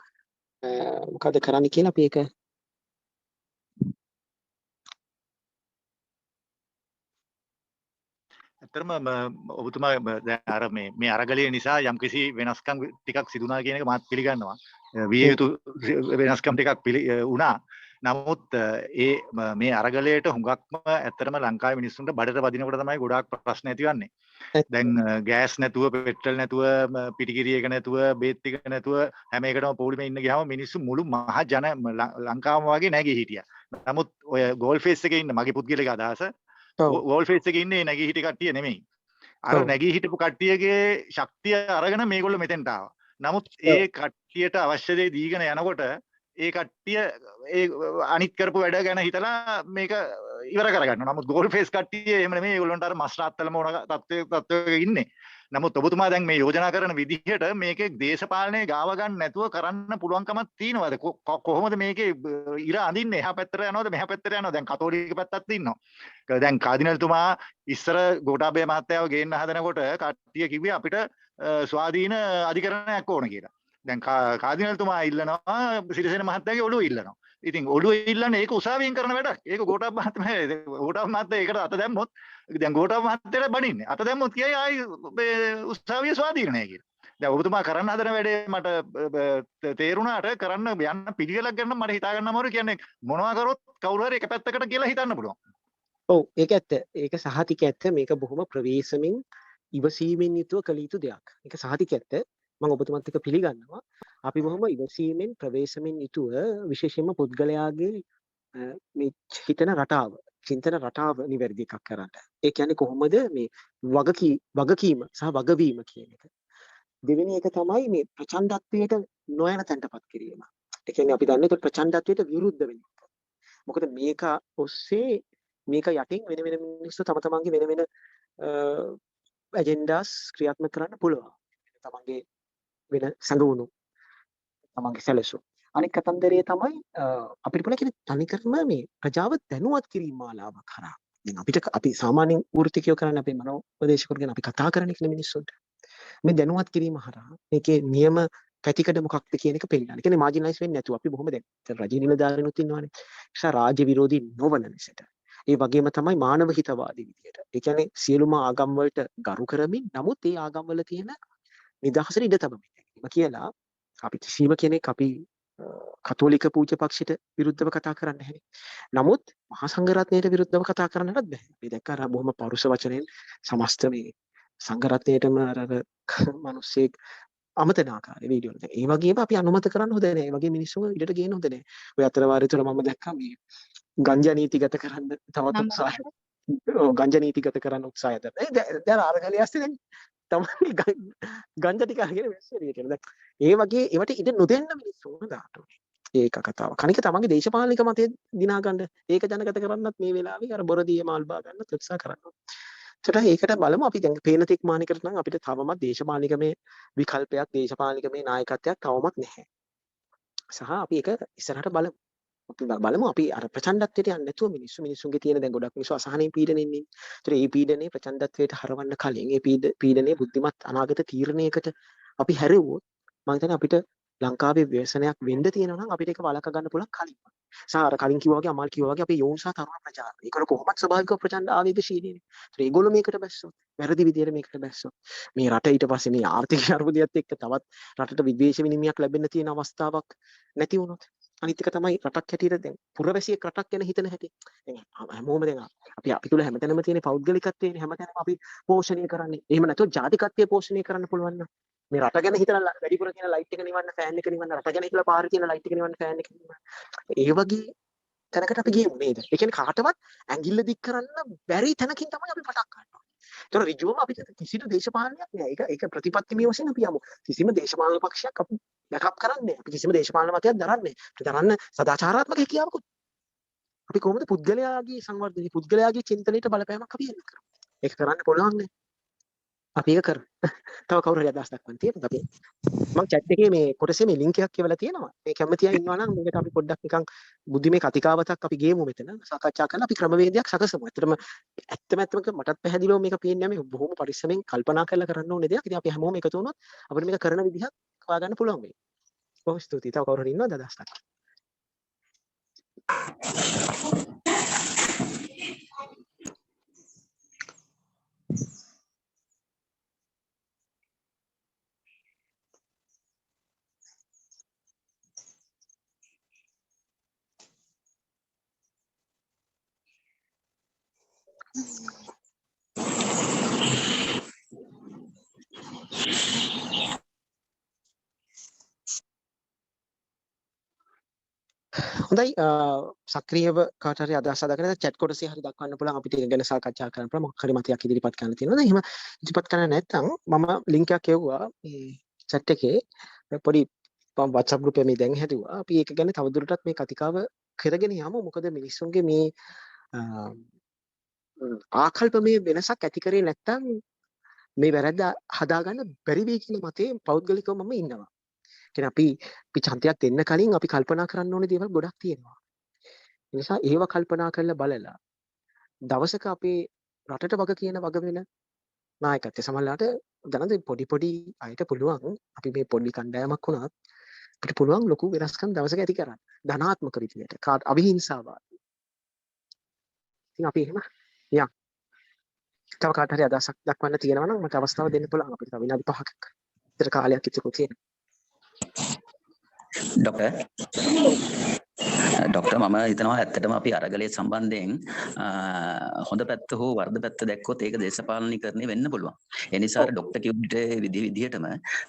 මොකද කරන්න කියලා අපි ඒක ඇත්තටම ඔබතුමා දැන් අර මේ අරගලය නිසා යම්කිසි වෙනස්කම් ටිකක් සිදු වුණා කියන එක මාත් පිළිගන්නවා. විය යුතු වෙනස්කම් ටිකක් වුණා. නමුත් මේ අරගලයට හුඟක්ම ඇත්තටම ලංකාවේ මිනිස්සුන්ට බඩට වදිනකොට තමයි ගොඩාක් ප්‍රශ්න ඇතිවන්නේ. දැන් ගෑස් නැතුව පෙට්‍රල් නැතුව පිටිකිරි එක නැතුව බේත් ටික නැතුව හැම එකටම පොලිමේ ඉන්න ගියාම මිනිස්සු මුළු මහ ජන ලංකාවම වගේ නැගී හිටියා. නමුත් ඔය ගෝල් ෆේස් එකේ ඉන්න මගේ පුද්ගලික අදහස ගෝල් ෆේස් එකේ ඉන්නේ නැගී හිටි කට්ටිය නෙමෙයි. අර නැගී හිටපු කට්ටියගේ ශක්තිය අරගෙන මේගොල්ලෝ මෙතෙන්ට ආවා. නමුත් ඒ කට්ටියට අවශ්‍ය දේ දීගෙන යනකොට ඒ කට්ටිය ඒ අනිත් කරපු වැඩ ගැන හිතලා මේක ඉවර කරගන්නවා. නමුත් ගෝල් ෆේස් කට්ටිය එහෙම නෙමෙයි. ඒගොල්ලොන්ට අර මස් රාත්තලම ඕන තත්ත්වයක ඉන්නේ. නමුත් ඔබතුමා දැන් මේ යෝජනා කරන විදිහට මේකේ දේශපාලනය ගාව ගන්න නැතුව කරන්න පුළුවන්කමක් තියෙනවද? කොහොමද මේකේ ඉර අඳින්නේ? එහා පැත්තට යනවද මෙහා පැත්තට යනවද? දැන් කතෝලික පැත්තත් ඉන්නවා. දැන් කාදිනල්තුමා ඉස්සර ගෝඨාභය මහත්තයාව ගේන්න හදනකොට කට්ටිය කිව්වේ අපිට ස්වාධීන අධිකරණයක් ඕන කියලා. දැන් කාදිනල්තුමා ඉල්ලනවා සිරිසේන මහත්තයාගේ ඔළුව ඉල්ලනවා. ඉතින් ඔළුව ඉල්ලන්නේ ඒක උසාවියෙන් කරන වැඩක්. ඒක ගෝඨාභය මහත්තයා ඒකට අත දැම්මොත් දැන් ගෝඨාභය මහත්තයාට බනින්නේ. අත දැම්මොත් කියයි ආයි උසාවිය ස්වාධීන නැහැ කියලා. දැන් ඔබතුමා කරන්න හදන වැඩේ මට තේරුණාට කරන්න යන්න පිළිවෙලක් ගන්න මට හිතා ගන්න අමාරුයි. කියන්නේ මොනවා කරොත් කවුරු හරි එක පැත්තකට කියලා හිතන්න පුළුවන්. ඔව් ඒක ඇත්ත. ඒක සහතික ඇත්ත. මේක බොහොම ප්‍රවේශමින් ඉවසීමෙන් යුතුව කළ යුතු දෙයක්. ඒක සහතික ඇත්ත. මම ඔබතුමත් එක්ක පිළිගන්නවා. අපි බොහොම ඉවසීමෙන් ප්‍රවේශමෙන් යුතුව විශේෂයෙන්ම පුද්ගලයාගේ මේ හිතන රටාව, චින්තන රටාව නිවැරදි එකක් කරන්න. ඒ කියන්නේ කොහොමද මේ වගකීම සහ වගවීම කියන එක. දෙවෙනි එක තමයි මේ ප්‍රචණ්ඩත්වයට නොයන තැනටපත් කිරීම. ඒ කියන්නේ අපි දන්නේ ප්‍රචණ්ඩත්වයට විරුද්ධ වෙන එක. මොකද මේක ඔස්සේ මේක යටින් වෙන වෙන මිනිස්සු තම තමන්ගේ වෙන වෙන ඇජෙන්ඩාස් ක්‍රියාත්මක කරන්න පුළුවන්. තමන්ගේ වෙන සංගුණු තමන්ගේ සැලසුම්. අනිත් කතන්දරය තමයි අපිට පුළුවන් කියන්නේ තනිකරම මේ ප්‍රජාව දැනුවත් කිරීම මාලාවක් කරා. දැන් අපි සාමාන්‍යයෙන් වෘත්තිකයෝ කරන්නේ අපේ මනෝපදේශකයෝ ගැන අපි කතා කරන්නේ කියලා මිනිස්සුන්ට. මේ දැනුවත් කිරීම හරහා මේකේ නියම පැතිකඩ මොකක්ද කියන එක පෙන්නන්න. කියන්නේ මාජිනලයිස් වෙන්නේ නැතුව අපි බොහොම දැන් රජයේ නිලධාරීනුත් ඉන්නවනේ. ඒ රාජ්‍ය විරෝධී නොවන ලෙසට. ඒ වගේම තමයි මානව හිතවාදී විදියට. ඒ කියන්නේ සියලුම ආගම් වලට ගරු කරමින් නමුත් ඒ ආගම් වල තියෙන නිදහසට ඉඩ තබමින්. කියලා අපි කිසිම කෙනෙක් අපි කතෝලික පූජ්‍ය පක්ෂයට විරුද්ධව කතා කරන්න නැහැ. නමුත් මහා සංඝරත්නයට විරුද්ධව කතා කරන්නවත් බෑ. අපි දැක්කා බොහොම පරුෂ වචනෙන් සමස්ත මේ සංඝරත්නයටම අර මිනිස්සෙක් අමතන ආකාරයේ වීඩියෝ වල. ඒ වගේම අපි අනුමත කරන්න හොඳ නැහැ. ඒ වගේ මිනිස්සුම ඉඩට ගේන්න හොඳ නැහැ. ඔය අතරවාරය තුළ මම දැක්කා මේ ගංජා නීතිගත කරන්න තවත් උත්සාහය. ගංජා නීතිගත කරන්න උත්සාහය දරන. දැන් අරගලිය ඇස්සේ දැන් තමයි ගංජා ටික අරගෙන මිනිස්සු එළියට එනවා. ඒ වගේ ඒවට ඉඩ නොදෙන්න මිනිස්සු දාට උනේ. ඒක කතාව. කණික තමන්ගේ දේශපාලනික මතය දිනා ගන්න ඒක ජනගත කරන්නත් මේ වෙලාවේ අර බොරදියේ මාල් බා ගන්නත් උත්සාහ කරනවා. ඒකට බලමු අපි දැන් පේන තෙක් මානයකට නම් අපිට තවමත් දේශපාලනිකමේ විකල්පයක් දේශපාලනිකමේ නායකත්වයක් තවමත් නැහැ. සහ අපි ඒක ඉස්සරහට බලමු. අපි බලමු අපි අර ප්‍රචණ්ඩත්වයට යන්නේ නැතුව මිනිස්සුන්ගේ තියෙන දැන් ගොඩක් මිනිස්සු අසහනෙන් පීඩනෙන් ඉන්නේ. ඒතර මේ පීඩනේ ප්‍රචණ්ඩත්වයට හරවන්න කලින් මේ පීඩනේ බුද්ධිමත් අනාගත තීරණයකට අපි හැරෙව්වොත් මම හිතන්නේ අපිට ලංකාවේ ව්‍යසනයක් වෙන්න තියෙනවා නම් අපිට ඒක වළක්වා ගන්න පුළුවන් කලින්. සහ අර කලින් කිව්වා වගේ අමල් කිව්වා වගේ අපි යෝන්සා තරුණ ප්‍රජාව. ඒකවල කොහොමත් ස්වභාවිකව ප්‍රචණ්ඩ ආවේගශීලීනේ. ඒතර ඒගොල්ලෝ මේකට බැස්සොත් වැරදි විදියට මේකට බැස්සොත් මේ රට ඊට පස්සේ මේ ආර්ථික අර්බුදයත් එක්ක තවත් රටට විදේශ විනිමයක් ලැබෙන්න තියෙන අවස්ථාවක් නැති වුණොත් අනිත් එක තමයි රටක් හැටියට දැන් පුරවැසියෙක් රටක් ගැන හිතන හැටි. දැන් හැමෝම දැන් අපි තුල හැමතැනම තියෙන පෞද්ගලිකත්වයනේ හැමතැනම අපි පෝෂණය කරන්නේ. එහෙම නැත්නම් ජාතිකත්වයේ පෝෂණය කරන්න පුළුවන් නම් මේ රට ගැන හිතලා වැඩිපුර කියන ලයිට් එක නිවන්න ෆෑන් එක නිවන්න රට ගැන හිතලා පාරේ තියෙන ලයිට් එක නිවන්න ෆෑන් එක නිවන්න. ඒ වගේ තැනකට අපි ගියමු නේද? ඒ කියන්නේ කාටවත් ඇඟිල්ල දික් කරන්න බැරි තැනකින් තමයි අපි පටක් ගන්නවා. ඒතර ඍජුවම අපිට කිසිදු දේශපාලනයක් නෑ. ඒක ප්‍රතිපත්තිමය වශයෙන් අපි යමු. කිසිම දේශපාලන පක්ෂයක් අපි බැකප් කරන්නේ නෑ. අපි කිසිම දේශපාලන මතයක් දරන්නේ නෑ. අපි දරන්න සදාචාරාත්මක හැකියාවකුත්. අපි කොහොමද පුද්ගලයාගේ සංවර්ධනය පුද්ගලයාගේ චින්තනයට බලපෑමක් අපි එන්න කරමු. ඒක කරන්න පුළුවන් නේ. අපි ඒක කරමු. තව කවුරු හරි අදහස් දක්වන්න තියෙනවද අපි? මම chat එකේ මේ කොටසේ මේ link එකක් කියවලා තියෙනවා. මේ කැමති අය ඉන්නවා නම් මේකට අපි පොඩ්ඩක් නිකන් බුද්ධිමේ කතිකාවතක් අපි ගේමු මෙතන. සාකච්ඡා කරලා අපි ක්‍රමවේදයක් සකසමු. ඇත්තම මටත් පැහැදිලිව මේක පේන්නේ මේ බොහොම පරිස්සමෙන් කල්පනා කරලා කරන්න ඕනේ දෙයක්. ඉතින් අපි හැමෝම එකතු වුණොත් අපිට මේක කරන විදිහක් හොයාගන්න පුළුවන් වෙයි. බොහොම ස්තුතියි. තව කවුරු හරි ඉන්නවද අදහස් දක්වන්න? හොඳයි සක්‍රියව කාට හරි අදහස් අදගෙන chat කොටසේ හරි දක්වන්න පුළුවන් අපිට ඒක ගැන සාකච්ඡා කරන්න පුළුවන් මොකක් හරි මතයක් ඉදිරිපත් කරන්න තියෙනවද එහෙම ඉදිරිපත් කරන්න නැත්නම් මම link එකක් එවුවා මේ chat එකේ පොඩි WhatsApp group එක මේ දැන් හැදුවා අපි ඒක ගැන තවදුරටත් මේ කතිකාව කරගෙන යමු මොකද මිනිස්සුන්ගේ මේ ආකල්පමය වෙනසක් ඇති කරේ නැත්නම් මේ වැරද්ද හදාගන්න බැරි වෙයි කියන මතේ පෞද්ගලිකව මම ඉන්නවා කියන්නේ අපි ඡන්දයක් දෙන්න කලින් අපි කල්පනා කරන්න ඕනේ දේවල් ගොඩක් තියෙනවා. ඒ නිසා ඒව කල්පනා කරලා බලලා දවසක අපේ රටට වග කියන වග වෙන නායකත්වය සමහරවිට දැනද පොඩි අයට පුළුවන් අපි මේ පොඩි කණ්ඩායමක් වුණත් අපිට පුළුවන් ලොකු වෙනස්කම් දවසක ඇති කරන්න. ධනාත්මක විදියට අවිහිංසාවාදී. ඉතින් අපි එහෙම යම් තව කාට හරි අදහසක් දක්වන්න තියෙනවා නම් මට අවස්ථාව දෙන්න පුළුවන් අපිට තව විනාඩි 5ක් විතර කාලයක් ඉතුරු තියෙනවා. ඩොක්ටර් මම හිතනවා ඇත්තටම අපි අරගලයේ සම්බන්ධයෙන් හොඳ පැත්ත හෝ වර්ධ පැත්ත දැක්කොත් ඒක දේශපාලනීකරණය වෙන්න පුළුවන්. ඒ නිසා ඩොක්ටර් කිව්විට විදිහටම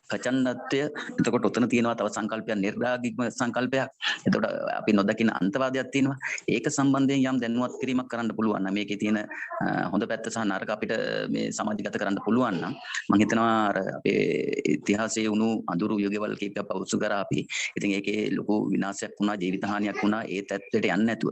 ප්‍රචණ්ඩත්වය එතකොට උතන තියෙනවා තව සංකල්පයක් නිර්රාගික සංකල්පයක්. එතකොට අපි නොදකින අන්තවාදයක් තියෙනවා. ඒක සම්බන්ධයෙන් යම් දැනුවත් කිරීමක් කරන්න පුළුවන් නම් මේකේ තියෙන හොඳ පැත්ත සහ නරක අපිට මේ සමාජගත කරන්න පුළුවන් නම් මම හිතනවා අර අපේ ඉතිහාසයේ වුණු අඳුරු යුගවල කීපයක් පවුසු කරා අපි. ඉතින් ඒකේ ලොකු විනාශයක් වුණා ජීවිත හානියක් වුණා ඒ තත්ත්වයට යන්නේ නැතුව.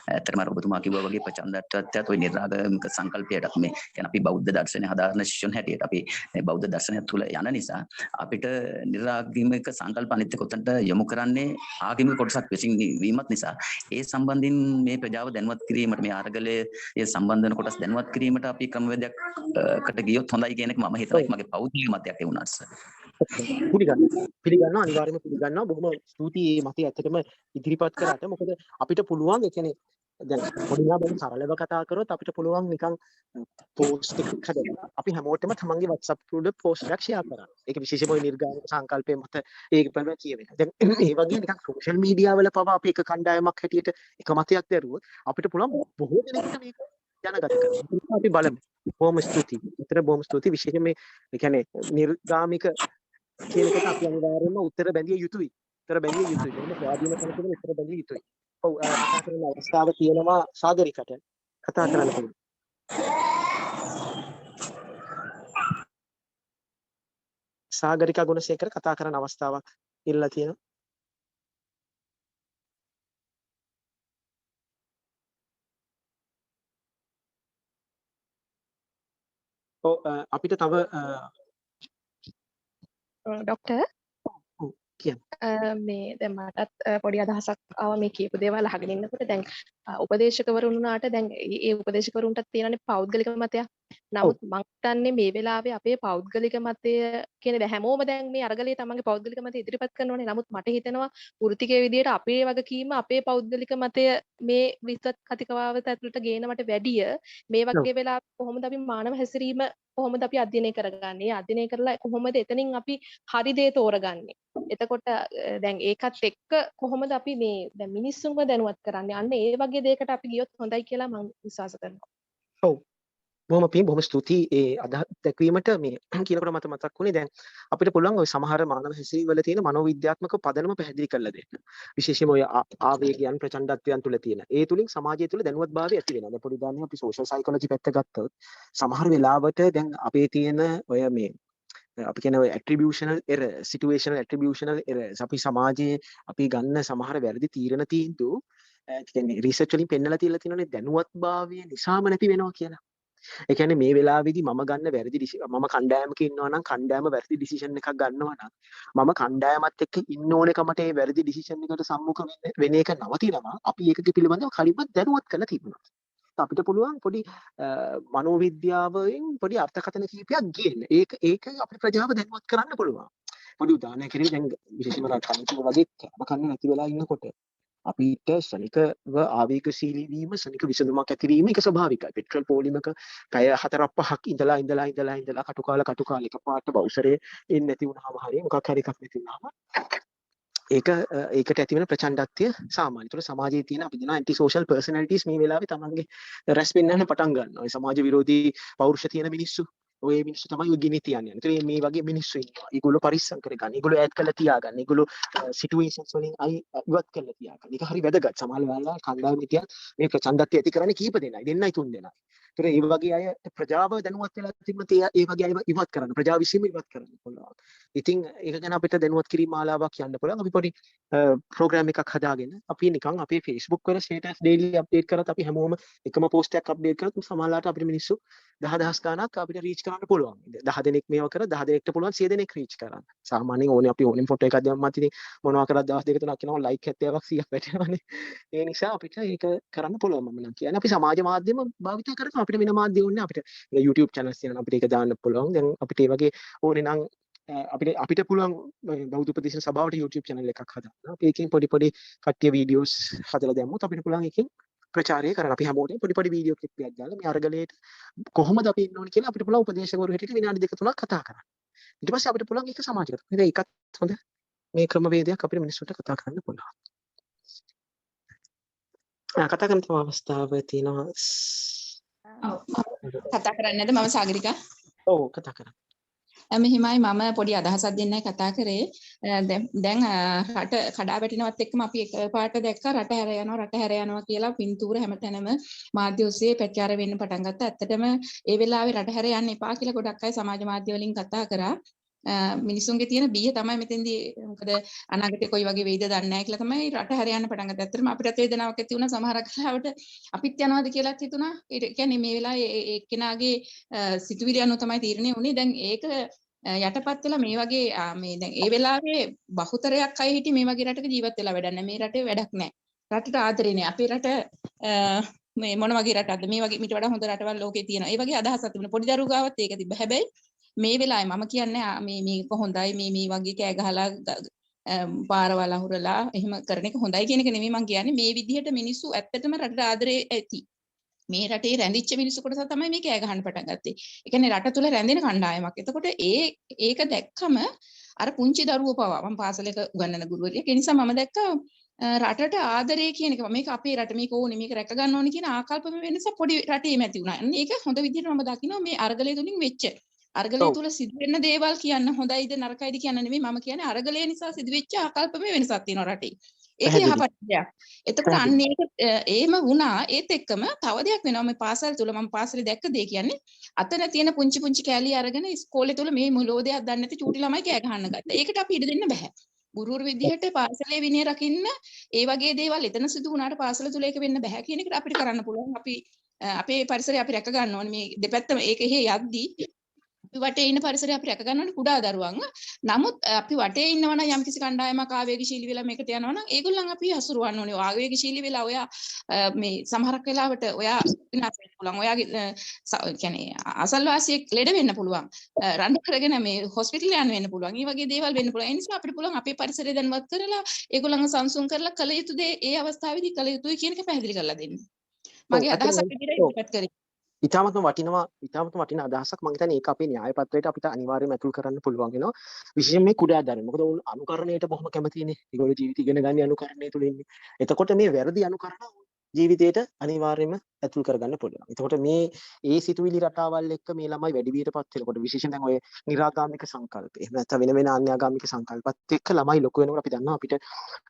ඇත්තටම අර ඔබතුමා කිව්වා වගේ ප්‍රචණ්ඩත්වයත් ওই නිර්ආගමික සංකල්පයටත් මේ කියන්නේ අපි බෞද්ධ දර්ශනය හදාරන ශිෂ්‍යයන් හැටියට අපි මේ බෞද්ධ දර්ශනය තුළ යන නිසා අපිට නිර්ආගමික සංකල්ප අනිත් කොතනට යොමු කරන්නේ ආගමික කොටසක් විසින් වීමත් නිසා ඒ සම්බන්ධයෙන් මේ ප්‍රජාව දැනුවත් කිරීමට මේ ආර්ගලයේ සම්බන්ධ වෙන කොටස් දැනුවත් කිරීමට අපි ක්‍රමවේදයකට ගියොත් හොඳයි කියන එක මම හිතනවා ඒක මගේ පෞද්ගලික මතයක් ඒ වුණාට සර්. පිළිගන්නවා අනිවාර්යයෙන්ම පිළිගන්නවා බොහොම ස්තුතියි මේ මතය ඇත්තටම ඉදිරිපත් කරාට මොකද අපිට පුළුවන් ඒ කියන්නේ දැන් පොඩි ලාබෙන් සරලව කතා කරොත් අපිට පුළුවන් නිකන් පෝස්ට් එකක් හදලා අපි හැමෝටම තමන්ගේ WhatsApp වල පෝස්ට් එකක් ෂෙයා කරන්න. ඒක විශේෂයෙන්ම නිර්ගාමික සංකල්පයේ මත ඒක බලන කියවෙන. දැන් මේ වගේ නිකන් සෝෂල් මීඩියා වල පවා අපි එක කණ්ඩායමක් හැටියට එක මතයක් දරුවොත් අපිට පුළුවන් බොහෝ දෙනෙකුට මේක ජනගත කරන්න. අපි බලමු. බොහොම ස්තුතියි. උත්තර බොහොම ස්තුතියි විශේෂයෙන් මේ කියන්නේ නිර්ගාමික කියන එකට අපි අනිවාර්යයෙන්ම උත්තර බැඳිය යුතුයි. උත්තර බැඳිය යුතුයි. මොකද ස්වාධීන කෙනෙකුට උත්තර බැඳිය යුතුයි. ඔව් කතා කරන අවස්ථාව තියෙනවා සාගරිකට කතා කරන්න පුළුවන්. සාගරිකා ගුණසේකර කතා කරන අවස්ථාවක් ඉල්ලලා තියෙනවා. ඔව් අපිට තව ඩොක්ටර් ඔව් කියන්න. මේ දැන් මටත් පොඩි අදහසක් ආවා මේ කියපු දේවල් අහගෙන ඉන්නකොට දැන් උපදේශකවරුන් වුණාට දැන් ඒ උපදේශකවරුන්ටත් තියෙනනේ පෞද්ගලික මතයක්. නමුත් මම හිතන්නේ මේ වෙලාවේ අපේ පෞද්ගලික මතය කියන දැන් හැමෝම දැන් මේ අරගලේ තමන්ගේ පෞද්ගලික මතය ඉදිරිපත් කරනවානේ. නමුත් මට හිතෙනවා වෘත්තිකයේ විදියට අපේ වගකීම අපේ පෞද්ගලික මතය මේ විස්තර කතිකාවත ඇතුළට ගේනවට වැඩිය මේ වගේ වෙලාවක කොහොමද අපි මානව හැසිරීම කොහොමද අපි අධ්‍යයනය කරගන්නේ? අධ්‍යයනය කරලා කොහොමද එතනින් අපි හරි දේ තෝරගන්නේ? එතකොට දැන් ඒකත් එක්ක කොහොමද අපි මේ දැන් මිනිස්සුන්ව දැනුවත් කරන්නේ? අන්න ඒ වගේ දෙයකට අපි ගියොත් හොඳයි කියලා මම විශ්වාස කරනවා. ඔව්. බොහොම ස්තුතියි ඒ අදහස් දැක්වීමට මේ කියනකොට මට මතක් වුණේ දැන් අපිට පුළුවන් ওই සමහර මානව හැසිරීම වල තියෙන මනෝවිද්‍යාත්මක පදනම පැහැදිලි කරලා දෙන්න. විශේෂයෙන්ම ඔය ආවේගයන් ප්‍රචණ්ඩත්වයන් තුල තියෙන. ඒ තුලින් සමාජය තුල දැනුවත්භාවය ඇති වෙනවා. දැන් පොඩි උදාහරණයක් අපි සෝෂල් සයිකොලොජි පැත්ත ගත්තොත් සමහර වෙලාවට දැන් අපේ තියෙන ඔය මේ අපි කියන ඔය ඇට්‍රිබියුෂනල් එරර්, සිටුේෂනල් ඇට්‍රිබියුෂනල් එරර්ස් අපි සමාජයේ අපි ගන්න සමහර වැරදි තීරණ තීන්දුව කියන්නේ රිසර්ච් වලින් පෙන්නලා තියෙනනේ දැනුවත්භාවය නිසාම නැති වෙනවා කියලා. ඒ කියන්නේ මේ වෙලාවේදී මම ගන්න වැරදි මම කණ්ඩායමක ඉන්නවා නම් කණ්ඩායම වැරදි ඩිසිෂන් එකක් ගන්නවා නම් මම කණ්ඩායමත් එක්ක ඉන්න ඕනකමට ඒ වැරදි ඩිසිෂන් එකට සම්මුඛ වෙන එක නවතිනවා. අපි ඒකක පිළිබඳව කලින්ම දැනුවත් කරලා තිබුණා. අපිට පුළුවන් පොඩි මනෝවිද්‍යාවෙන් පොඩි අර්ථකථන කිහිපයක් ගේන්න. ඒක අපේ ප්‍රජාව දැනුවත් කරන්න පුළුවන්. පොඩි උදාහරණයක් හැටියට දැන් විශේෂයෙන්ම රටක වගේ කෑම කන්න නැති වෙලා ඉන්නකොට අපිට ශනිකව ආවේගශීලී වීම ශනික විසඳුමක් ඇතිවීම ඒක ස්වභාවිකයි. පෙට්‍රල් පොලිමක පැය 4-5ක් ඉඳලා කටුකාල එකපාරට බවුසරේ එන්නේ නැති වුණාම හරිය මොකක් හරි එකක් නැති වුණාම ඒකට ඇති වෙන ප්‍රචණ්ඩත්වය සාමාන්‍ය. ඒතර සමාජයේ තියෙන අපි දෙනා ඇන්ටි සෝෂල් පර්සනැලිටිස් මේ වෙලාවේ තමන්ගේ රැස් වෙන්නන්න පටන් ගන්නවා. ඒ සමාජ විරෝධී පෞරුෂ තියෙන මිනිස්සු ඔය මිනිස්සු තමයි ඔය ගිනි තියන්නේ. ඒතර මේ වගේ මිනිස්සු ඉන්නවා. ඒගොල්ලෝ පරිස්සම් කරගන්න. ඒගොල්ලෝ ඈඩ් කරලා තියාගන්න. ඒගොල්ලෝ සිටුේෂන්ස් වලින් ඉවත් කරලා තියාගන්න. ඒක හරි වැදගත්. සමහර වෙලාවල් කණ්ඩායමේ තියන් මේ ප්‍රචණ්ඩත්වය ඇති කරන්නේ කීප දෙනයි. දෙන්නයි තුන් දෙනයි. ඒතර ඒ වගේ අය ප්‍රජාව දැනුවත් වෙලා තිබුණත් ඒ වගේ අය ඉවත් කරන්න. ප්‍රජාව විසින්ම ඉවත් කරන්න පුළුවන්. ඉතින් ඒක ගැන අපිට දැනුවත් කිරීම මාලාවක් යන්න පුළුවන්. අපි පොඩි ප්‍රෝග්‍රෑම් එකක් හදාගෙන අපි නිකන් අපේ Facebook වල ස්ටේටස් ඩේලි අප්ඩේට් කරත් අපි හැමෝම එකම පෝස්ට් එකක් අප්ඩේට් කරත් සමහරවිට අපිට මිනිස්සු 10000 ගණක් අපිට රීච් කරන්න පුළුවන්. 10 දෙනෙක් මේව කර 10 දෙනෙක්ට පුළුවන් 100 දෙනෙක් රීච් කරන්න. සාමාන්‍යයෙන් ඕනේ අපි ඕනෙම ෆොටෝ එකක් දැම්මත් ඉතින් මොනවා කරත් දවස් දෙක තුනක් යනවා ලයික් 70ක් 100ක් වැටෙනවානේ. ඒ නිසා අපිට ඒක කරන්න පුළුවන් මම නම් කියන්නේ. අපි සමාජ මාධ්‍යම භාවිත කරනවා. අපිට වෙන මාධ්‍ය ඕනේ අපිට YouTube channels තියෙනවා අපිට ඒක දාන්න පුළුවන්. දැන් අපිට ඒ වගේ ඕනේ නම් අපිට පුළුවන් බෞද්ධ උපදේශන සභාවට YouTube channel එකක් හදන්න. අපි එකකින් පොඩි කට්ටිය වීඩියෝස් හදලා දැම්මොත් අපිට පුළුවන් එකකින් ප්‍රචාරය කරන්න. අපි හැමෝටම පොඩි වීඩියෝ ක්ලිප් එකක් දාලා මේ අරගලයට කොහොමද අපි ඉන්න ඕනේ කියලා අපිට පුළුවන් උපදේශකවරු හැටියට විනාඩි 2-3ක් කතා කරන්න. ඊට පස්සේ අපිට පුළුවන් ඒක සමාජගත කරන්න. ඒකත් හොඳ මේ ක්‍රමවේදයක් අපිට මිනිස්සුන්ට කතා කරන්න පුළුවන්. කතා කරන තව අවස්ථාව තියෙනවා. කතා කරන්නද මම සාගරිකා? ඔව් කතා කරන්න. මෙහිමයි මම පොඩි අදහසක් දෙන්නයි කතා කරේ. දැන් රට කඩා වැටෙනවත් එක්කම අපි එකපාරට දැක්ක රට හැර යනවා කියලා පින්තූර හැමතැනම මාධ්‍ය ඔස්සේ ප්‍රචාර වෙන්න පටන් ගත්තා. ඇත්තටම ඒ වෙලාවේ රට හැර යන්න එපා කියලා ගොඩක් අය සමාජ මාධ්‍ය වලින් කතා කරා. මිනිසුන්ගේ තියෙන බිය තමයි මෙතෙන්දී මොකද අනාගතේ කොයි වගේ වෙයිද දන්නේ නැහැ කියලා තමයි රට හැර යන්න පටන් ගත්තේ. ඇත්තටම අපිට වේදනාවක් ඇති වුණා සමහරක් වෙලාවට අපිත් යනවාද කියලාත් හිතුණා. ඒ කියන්නේ මේ වෙලාවේ එක්කෙනාගේ සිතුවිලි අනුව තමයි තීරණය වුණේ. දැන් ඒක යටපත් වෙලා මේ වගේ මේ දැන් ඒ වෙලාවේ බහුතරයක් අය හිටියේ මේ වගේ රටක ජීවත් වෙලා වැඩක් නැහැ. මේ රටේ වැඩක් නැහැ. රටට ආදරේ නැහැ. අපේ රට මේ මොන වගේ රටක්ද මේ වගේ ඊට වඩා හොඳ රටවල් ලෝකේ තියෙනවා. ඒ වගේ අදහසක් තිබුණා. පොඩි දරුවෝ ගාවත් ඒක තිබ්බ. හැබැයි මේ වෙලාවේ මම කියන්නේ මේක හොඳයි මේ වගේ කෑ ගහලා පාරවල් අහුරලා එහෙම කරන එක හොඳයි කියන එක නෙමෙයි මම කියන්නේ. මේ විදිහට මිනිස්සු ඇත්තටම රටට ආදරේ ඇති. මේ රටේ රැඳිච්ච මිනිස්සු කොටස තමයි මේ කෑ ගහන්න පටන් ගත්තේ. ඒ කියන්නේ රට තුල රැඳෙන කණ්ඩායමක්. එතකොට ඒක දැක්කම අර පුංචි දරුවෝ පවා මම පාසලක උගන්වන ගුරුවරියක්. ඒ නිසා මම දැක්කා රටට ආදරේ කියන එක මේක අපේ රට මේක ඕනේ මේක රැක ගන්න ඕනේ කියන ආකල්පම වෙනස පොඩි රටේම ඇති වුණා. ඒක හොඳ විදිහට මම දකිනවා මේ අරගලය තුලින් වෙච්ච. අරගලය තුල සිදුවෙන දේවල් කියන්න හොඳයිද නරකයිද කියන්න නෙමෙයි මම කියන්නේ අරගලය නිසා සිදුවෙච්ච ආකල්පම වෙනසක් තියෙනවා රටේ. ඒක යහපත් දෙයක්. එතකොට අන්න ඒක එහෙම වුණා ඒත් එක්කම තව දෙයක් වෙනවා මේ පාසල් තුල මම පාසලේ දැක්ක දේ කියන්නේ අතන තියෙන පුංචි කෑලි අරගෙන ඉස්කෝලේ තුල මේ මොලෝදයක් දන්නේ නැති චූටි ළමයි කෑ ගහන්න ගත්තා. ඒකට අපි ඉඩ දෙන්න බෑ. ගුරුවරු විදිහට පාසලේ විනය රකින්න ඒ වගේ දේවල් එතන සිදු වුණාට පාසල තුල ඒක වෙන්න බෑ කියන එකට අපිට කරන්න පුළුවන්. අපි අපේ පරිසරය අපි රැක ගන්න ඕනේ. මේ දෙපැත්තම ඒක එහෙ යද්දී අපි වටේ ඉන්න පරිසරය අපි රැක ගන්න ඕනේ කුඩා දරුවන්ව. නමුත් අපි වටේ ඉන්නවා නම් යම්කිසි කණ්ඩායමක් ආවේගශීලී වෙලා මේකට යනවා නම් ඒගොල්ලන් අපි හසුරවන්න ඕනේ. ආවේගශීලී වෙලා ඔයා මේ සමහරක් වෙලාවට ඔයා විනාශ වෙන්න පුළුවන්. ඔයාගේ කියන්නේ අසල්වාසියෙක් ලෙඩ වෙන්න පුළුවන්. රණ්ඩු කරගෙන මේ හොස්පිටල් යන්න වෙන්න පුළුවන්. මේ වගේ දේවල් වෙන්න පුළුවන්. ඒ නිසා අපිට පුළුවන් අපේ පරිසරය දැන්වත් කරලා ඒගොල්ලන්ව සංසුන් කරලා කල යුතු දේ ඒ අවස්ථාවේදී කල යුතුයි කියන එක පැහැදිලි කරලා දෙන්න. මගේ අදහසක් විදිහට ඉදිරිපත් කරේ. ඉතාමත්ම වටින අදහසක්. මම හිතන්නේ ඒක අපේ න්‍යාය පත්‍රයට අපිට අනිවාර්යයෙන්ම ඇතුල් කරන්න පුළුවන් වෙනවා. විශේෂයෙන් මේ කුඩා දරුවෝ. මොකද උන් අනුකරණයට බොහොම කැමතිනේ. ඒගොල්ලෝ ජීවිත ඉගෙන ගන්න අනුකරණය තුල ඉන්නේ. එතකොට මේ වැරදි අනුකරණ ජීවිතයට අනිවාර්යයෙන්ම ඇතුල් කරගන්න පුළුවන්. එතකොට මේ ඒ සිතුවිලි රටාවල් එක්ක මේ ළමයි වැඩි වියටපත් වෙනකොට විශේෂයෙන් දැන් ඔය නිරාගාමික සංකල්ප. එහෙම නැත්නම් වෙන අන්‍යාගාමික සංකල්පත් එක්ක ළමයි ලොකු වෙනකොට අපි දන්නවා අපිට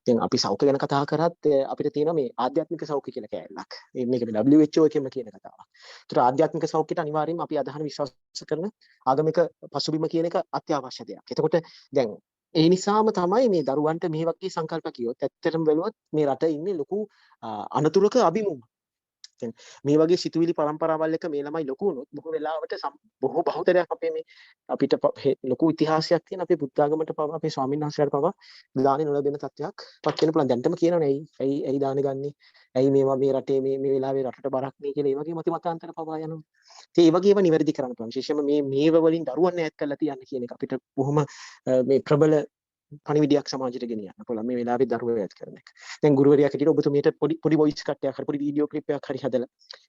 දැන් අපි සෞඛ්‍ය ගැන කතා කරත් අපිට තියෙනවා මේ ආධ්‍යාත්මික සෞඛ්‍ය කියලා කෑල්ලක්. මේක WHO එකෙම කියන කතාවක්. ඒතර ආධ්‍යාත්මික සෞඛ්‍යයට අනිවාර්යයෙන්ම අපි අදහන විශ්වාස කරන ආගමික පසුබිම කියන එක අත්‍යවශ්‍ය දෙයක්. එතකොට දැන් ඒ නිසාම තමයි මේ දරුවන්ට මේ වගේ සංකල්ප කියොත් ඇත්තටම බැලුවොත් මේ රට ඉන්නේ ලොකු අනතුරක අභිමුඛ. දැන් මේ වගේ සිතුවිලි පරම්පරාවල් එක මේ ළමයි ලොකු වුණොත් බොහෝ වෙලාවට බොහෝ බහුතරයක් අපේ මේ අපිට ලොකු ඉතිහාසයක් තියෙන අපේ බුද්ධ ආගමට පවා අපේ ස්වාමීන් වහන්සේලාට පවා දානේ නොලැබෙන තත්ත්වයක් පත් වෙන්න පුළුවන්. දැන්ටම කියනවනේ ඇයි දානේ ගන්නෙ? ඇයි මේවා මේ රටේ මේ වෙලාවේ රටට බරක් නේ කියලා ඒ වගේ මතිමතාන්තර පවා යනවා. ඉතින් ඒ වගේ ඒවා නිවැරදි කරන්න පුළුවන්. විශේෂයෙන්ම මේව වලින් දරුවන් ඈත් කරලා තියන්න කියන එක අපිට බොහොම මේ ප්‍රබල පණිවිඩයක් සමාජයට ගෙනියන්න පුළුවන් මේ වෙලාවේ දරුවෝ ඈත් කරන එක. දැන් ගුරුවරයෙක් හිටියට ඔබතුමියට පොඩි වොයිස් කට්ටයක් හරි පොඩි වීඩියෝ ක්ලිප් එකක් හරි හදලා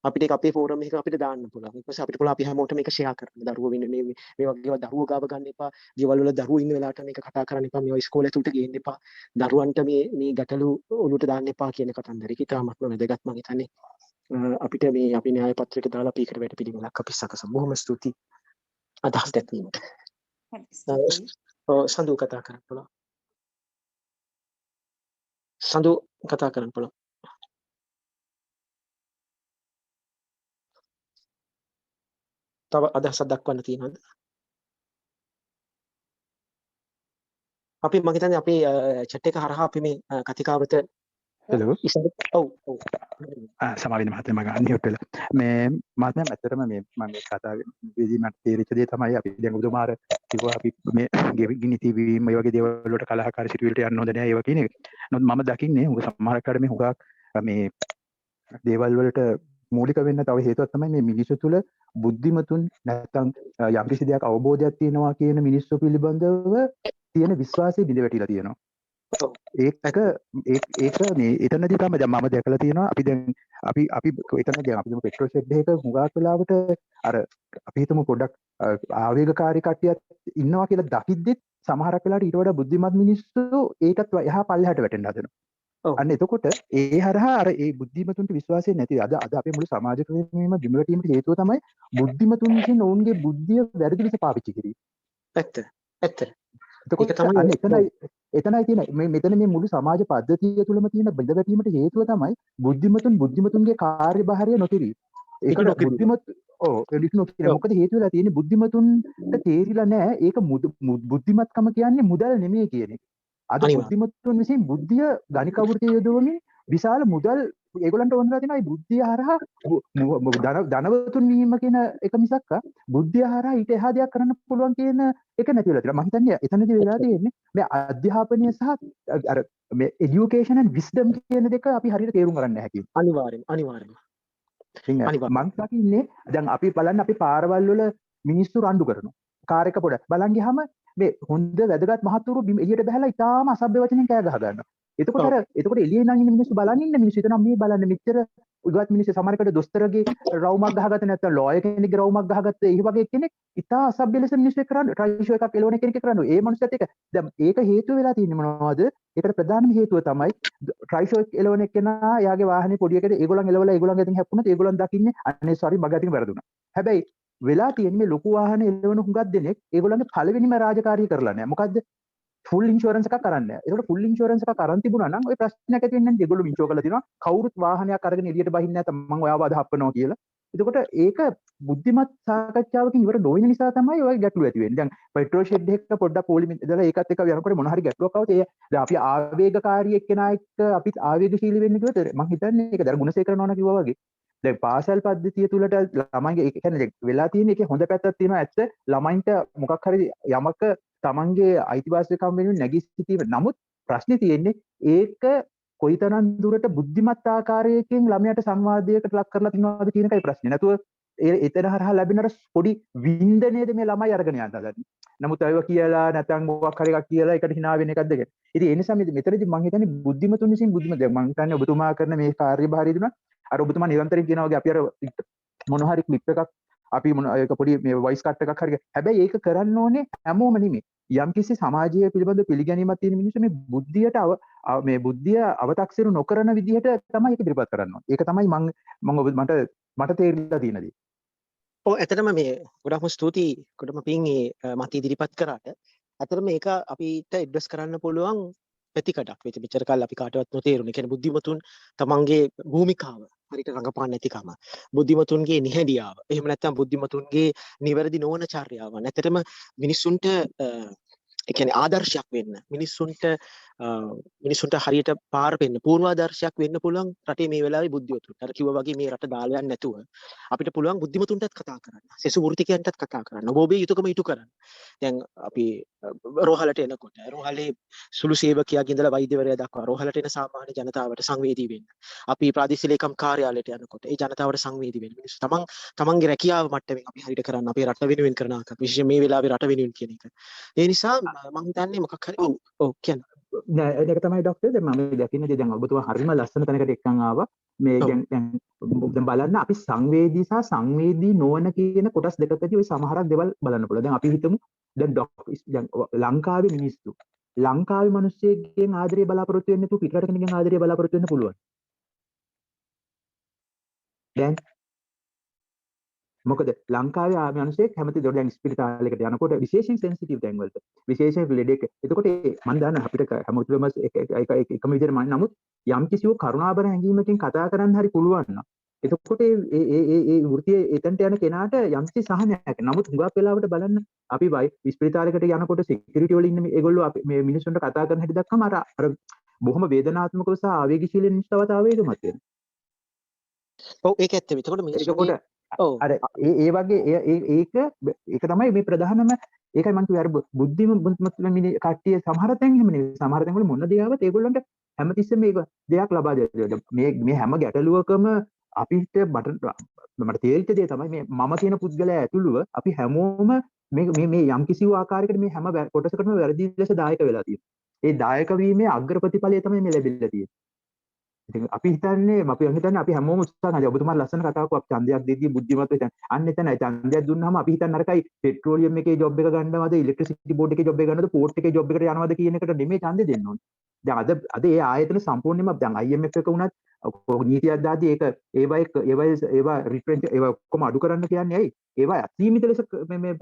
අපිට ඒක අපේ ෆෝරම් එකක අපිට දාන්න පුළුවන්. ඊට පස්සේ අපිට පුළුවන් අපි හැමෝටම මේක ෂෙයා කරන්න. දරුවෝ වෙන මේ වගේ දරුවෝ ගාව ගන්න එපා. ගෙවල් වල දරුවෝ ඉන්න වෙලාවට මේක කතා කරන්න එපා. මේවා ඉස්කෝලේ ඇතුළට ගේන්න එපා. දරුවන්ට මේ ගැටලු ඔලුවට දාන්න එපා කියන කතන්දරේ. ඒක තාමත්ම වැදගත් මම හිතන්නේ. අපිට මේ අපි න්‍යාය පත්‍රයට දාලා අපි ඒකට වැඩ පිළිවෙලක් අපි සකසමු. බොහොම ස්තුතියි අදහස් දැක්වීමට. සඳු කතා කරන්න පුළුවන්. සඳු කතා කරන්න පුළුවන්. තව අදහසක් දක්වන්න තියෙනවද? අපි මම හිතන්නේ අපේ chat එක හරහා අපි මේ කතිකාවත හෙලෝ ඔව් සමාවෙන්න මහත්මයා මම අන්‍යොත් වෙලා මේ මහත්මයා ඇත්තටම මේ මම මේ කතාවේ විදි මට තේරිච්ච දේ තමයි අපි දැන් ඔබතුමාර කිව්වා අපි මේ ගෙවිගිනි තිබීම මේ වගේ දේවල් වලට කලහකාරී සිටුවලට යන්න හොඳ නෑ ඒවා කියන එක. නමුත් මම දකින්නේ උග සමහරකට මේ හුඟක් මේ දේවල් වලට මූලික වෙන්න තව හේතුවක් තමයි මේ මිනිස්සු තුළ බුද්ධිමතුන් නැත්නම් යම්කිසි දෙයක් අවබෝධයක් තියෙනවා කියන මිනිස්සු පිළිබඳව තියෙන විශ්වාසය බිඳ වැටිලා තියෙනවා. ඒක මේ එතනදී තමයි දැන් මම දැකලා තියෙනවා අපි දැන් අපි එතන දැන් අපි පෙට්‍රල් ෂෙඩ් එකක හුඟක් වෙලාවට අර අපි හිතමු පොඩ්ඩක් ආවේගකාරී කට්ටියක් ඉන්නවා කියලා දකිද්දිත් සමහරක් වෙලාවට ඊට වඩා බුද්ධිමත් මිනිස්සු ඒකත් එහා පල්ලෙහාට වැටෙන්න හදනවා. අන්න එතකොට ඒ හරහා අර ඒ බුද්ධිමතුන්ට විශ්වාසය නැති අද අපේ මුළු සමාජ ක්‍රමයේම බිම වැටීමට හේතුව තමයි බුද්ධිමතුන් විසින් ඔවුන්ගේ බුද්ධිය වැරදි ලෙස පාවිච්චි කිරීම. ඇත්ත. එතකොට එතනයි තියෙන මෙතන මේ මුළු සමාජ පද්ධතිය තුළම තියෙන බිඳ වැටීමට හේතුව තමයි බුද්ධිමතුන්ගේ කාර්යභාරය නොකිරීම. ඒකට බුද්ධිමත් මොකද හේතුව වෙලා තියෙන්නේ බුද්ධිමතුන්ට තේරිලා නැහැ ඒක බුද්ධිමත්කම කියන්නේ මුදල් නෙමෙයි කියන එක. අද බුද්ධිමතුන් විසින් බුද්ධිය ගණික වෘත්තයේ යොදවමින් විශාල මුදල් ඒගොල්ලන්ට ඕනලා තියෙනවා මේ බුද්ධිය හරහා ධනවතුන් වීම කියන එක මිසක් බුද්ධිය හරහා ඊට එහා දෙයක් කරන්න පුළුවන් කියන එක නැති වෙලා තියෙනවා. මම හිතන්නේ එතනදී වෙලා තියෙන්නේ මේ අධ්‍යාපනය සහ අර මේ এডুকেෂන් and විස්ඩම් කියන දෙක අපි හරියට තේරුම් ගන්න නැහැ කියන. අනිවාර්යෙන්ම. මම දකින්නේ දැන් අපි බලන්න අපි පාරවල් වල මිනිස්සු රණ්ඩු කරනවා. කාර් එක පොඩ බලන් ගියාම මේ හොඳ වැදගත් මහතුරු එළියට බහලා ඉතාලම අසභ්‍ය වචනෙන් කෑ ගහ ගන්නවා. එතකොට එළියේ නම් ඉන්න මිනිස්සු බලන් ඉන්න මිනිස්සු හිතනවා මේ බලන්න මෙච්චර උගත් මිනිස්සු සමහරකට දොස්තරගේ රවුමක් ගහගත්ත නැත්නම් ලෝයර් කෙනෙක්ගේ රවුමක් ගහගත්ත ඒ වගේ කෙනෙක් ඉතා අසභ්‍ය ලෙස මිනිස්සු කරන්නේ ට්‍රයි ෂෝ එකක් එළවන කෙනෙක් කරන්නේ. ඒ මනුස්සයත් එක දැන් ඒක හේතුව වෙලා තියෙන්නේ මොනවද? ඒකට ප්‍රධානම හේතුව තමයි ට්‍රයි ෂෝ එක එළවන එක්කෙනා යාගේ වාහනේ පොඩි එකකට ඒගොල්ලන් එළවලා ඒගොල්ලන් අතින් හැප්පුණොත් ඒගොල්ලන් දකින්නේ අනේ සෝරි මගේ අතින් වැරදුනා. හැබැයි වෙලා තියෙන්නේ මේ ලොකු වාහනේ එළවන හුඟක් දෙනෙක් ඒගොල්ලන්ගේ පළවෙනිම රාජකාරිය කරලා නැහැ. මොකද්ද? ෆුල් ඉන්ෂුරන්ස් එකක් අරන් නැහැ. ඒකට ෆුල් ඉන්ෂුරන්ස් එකක් අරන් තිබුණා නම් ওই ප්‍රශ්නයක් ඇති වෙන්නේ නැහැ. ඒගොල්ලෝ ඉන්ෂුර් කරලා තිනවා. කවුරුත් වාහනයක් අරගෙන එළියට බහින්නේ නැත්නම් මම ඔයාව අදහප්පනවා කියලා. එතකොට ඒක බුද්ධිමත් සාකච්ඡාවකින් ඉවර නොවෙන නිසා තමයි ඔය ගැටලු ඇති වෙන්නේ. දැන් පෙට්‍රල් ෂෙඩ් එකක පොඩ්ඩක් පොලිමේ ඉඳලා ඒකත් එක්ක යනකොට මොන හරි ගැටලුවක් આવුත් ඒ දැන් අපි ආවේගකාරී එක්කෙනා එක්ක අපිත් ආවේගශීලී වෙන්න කිව්වොත් මම හිතන්නේ ඒක දර ගුණසේකර නෝනා කිව්වා වගේ දැන් පාසල් පද්ධතිය තුලට ළමයිගේ ඒ කියන්නේ වෙලා තියෙන එකේ හොඳ පැත්තක් තියෙනවා ඇත්ත ළමයින්ට මොකක් හරි යමක තමන්ගේ අයිතිවාසිකම් වෙනුවෙන් නැගී සිටීම. නමුත් ප්‍රශ්නේ තියෙන්නේ ඒක කොයිතරම් දුරට බුද්ධිමත් ආකාරයකින් ළමයාට සංවාදයකට ලක් කරලා තියනවාද කියන එකයි ප්‍රශ්නේ. නැතුව එතන හරහා ලැබෙන අර පොඩි වින්දනයේද මේ ළමයි අරගෙන යන්න හදන්නේ. නමුත් අයව කියලා නැත්නම් මොකක් හරි එකක් කියලා ඒකට hina වෙන එකක්ද කියලා. ඉතින් ඒ නිසා මෙතනදී මම හිතන්නේ බුද්ධිමතුන් විසින් දැන් මම හිතන්නේ ඔබතුමා කරන මේ කාර්යභාරය දුනා අර ඔබතුමා නිරන්තරයෙන් කියනවා වගේ අපි අර මොන හරි ක්ලිප් එකක් අපි මොන ඒක පොඩි මේ වොයිස් කට් එකක් හරි හැබැයි ඒක කරන්න ඕනේ හැමෝම නෙමෙයි. යම්කිසි සමාජීය පිළිබඳ පිළිගැනීමක් තියෙන මිනිස්සු මේ බුද්ධියට මේ බුද්ධිය අව탁සිරු නොකරන විදිහට තමයි ඒක ඉදිරිපත් කරන්න ඕනේ. ඒක තමයි මට තේරිලා තියෙන දේ. ඔව් ඇත්තටම මේ ගොඩක්ම ස්තුතියි ගොඩම පිං මේ මත ඉදිරිපත් කරාට. ඇත්තටම මේක අපිට ඇඩ්‍රස් කරන්න පුළුවන් පැතිකඩක්. මෙච්චර කාලේ අපි කාටවත් නොතේරුනේ. කියන්නේ බුද්ධිමතුන් තමන්ගේ භූමිකාව හරියට රඟපාන්න නැතිකම. බුද්ධිමතුන්ගේ නිහඬියාව. එහෙම නැත්නම් බුද්ධිමතුන්ගේ නිවැරදි නොවන චර්යාව. ඇත්තටම මිනිස්සුන්ට ඒ කියන්නේ ආදර්ශයක් වෙන්න මිනිස්සුන්ට හරියට පාර පෙන්න පූර්වාදර්ශයක් වෙන්න පුළුවන් රටේ මේ වෙලාවේ බුද්ධිමතුන්ට. අර කිව්වා වගේ මේ රට දාලා යන්න නැතුව අපිට පුළුවන් බුද්ධිමතුන්ටත් කතා කරන්න. සෙසු වෘත්තිකයන්ටත් කතා කරන්න. ඔබේ යුතුයකම ඉටු කරන්න. දැන් අපි රෝහලට එනකොට රෝහලේ සුළු සේවකයාගේ ඉඳලා වෛද්‍යවරයා දක්වා රෝහලට එන සාමාන්‍ය ජනතාවට සංවේදී වෙන්න. අපි ප්‍රාදේශීය ලේකම් කාර්යාලයට යනකොට ඒ ජනතාවට සංවේදී වෙන්න. මිනිස්සු තමන්ගේ රැකියාව මට්ටමින් අපි හරියට කරන්න. අපේ රට වෙනුවෙන් කරන ආකාර විශේෂයෙන් මේ වෙලාවේ රට වෙනුවෙන් කියන එක. ඒ නිසා මම හිතන්නේ මොකක් හරි ඔව් කියන්න. නෑ ඒක තමයි ડોක්ටර් දැන් මම දකින්නේ දැන් ඔබතුමා හරිම ලස්සන තැනකට එක්කන් ආවා. මේ දැන් බලන්න අපි සංවේදී සහ සංවේදී නොවන කියන කොටස් දෙකකදී ওই සමහරක් දේවල් බලන්න පුළුවන්. දැන් අපි හිතමු දැන් ලංකාවේ මිනිස්සු ලංකාවේ මිනිස්සුන්ගෙන් ආදරය බලාපොරොත්තු වෙන්නේ නැතුව පිටරට කෙනෙක්ගෙන් ආදරය බලාපොරොත්තු වෙන්න පුළුවන්. දැන් මොකද ලංකාවේ මිනිස්සෙක් හැමති දැන් ස්පිරිතාලයකට යනකොට විශේෂයෙන් සෙන්සිටිව් තැන් වලට විශේෂයෙන් ලෙඩෙක් එතකොට මම දන්න අපිට හැමෝටම එකම විදිහට මම නමුත් යම් කිසිව කරුණාබර හැඟීමකින් කතා කරන්න හරි පුළුවන් නම් එතකොට ඒ වෘත්තිය එතනට යන කෙනාට යම් කිසි සහනයක්. නමුත් හුඟක් වෙලාවට බලන්න අපි ස්පිරිතාලයකට යනකොට සිකියුරිටි වල ඉන්න ඒගොල්ලෝ මේ මිනිස්සුන්ට කතා කරන හැටි දැක්කම අර බොහොම වේදනාත්මකව සහ ආවේගශීලී නිස්සවතාවයට ආවේගමත් වෙනවා. ඔව් ඒක ඇත්තම. එතකොට අර ඒ වගේ ඒක තමයි මේ ප්‍රධානම ඒකයි මම කිව්වේ අර බුද්ධිමත් කට්ටිය සමහර තැන් එහෙම නෙවෙයි. සමහර තැන් වල මොන දේ ආවත් ඒගොල්ලන්ට හැමතිස්සෙම මේක දෙයක් ලබා දෙනවා. මේ හැම ගැටලුවකම අපිට මට තේරිච්ච දේ තමයි මේ මම කියන පුද්ගලයා ඇතුළුව අපි හැමෝම මේ යම් කිසි ආකාරයකට මේ හැම කොටසකටම වැරදි ලෙස දායක වෙලා තියෙනවා. ඒ දායක වීමේ අග්‍ර ප්‍රතිඵලය තමයි මේ ලැබිලා තියෙන්නේ. ඉතින් අපි හිතන්නේ අපි හැමෝම උත්සාහ කරනවා. ඔබතුමා ලස්සන කතාවක් අපි ඡන්දයක් දෙද්දී බුද්ධිමත් වෙන්න. අන්න එතනයි ඡන්දයක් දුන්නාම අපි හිතන්නේ අරකයි පෙට්‍රෝලියම් එකේ ජොබ් එක ගන්නවද ඉලෙක්ට්‍රිසිටි බෝඩ් එකේ ජොබ් එක ගන්නවද පෝට් එකේ ජොබ් එකට යනවද කියන එකට නෙමෙයි ඡන්දෙ දෙන්න ඕනේ. දැන් අද ඒ ආයතන සම්පූර්ණයෙන්ම දැන් IMF එක වුණත් නීතියක් දාද්දී ඒවා රිෆරන්ස් ඒවා ඔක්කොම අඩු කරන්න කියන්නේ ඇයි? ඒවා අසීමිත ලෙස මේ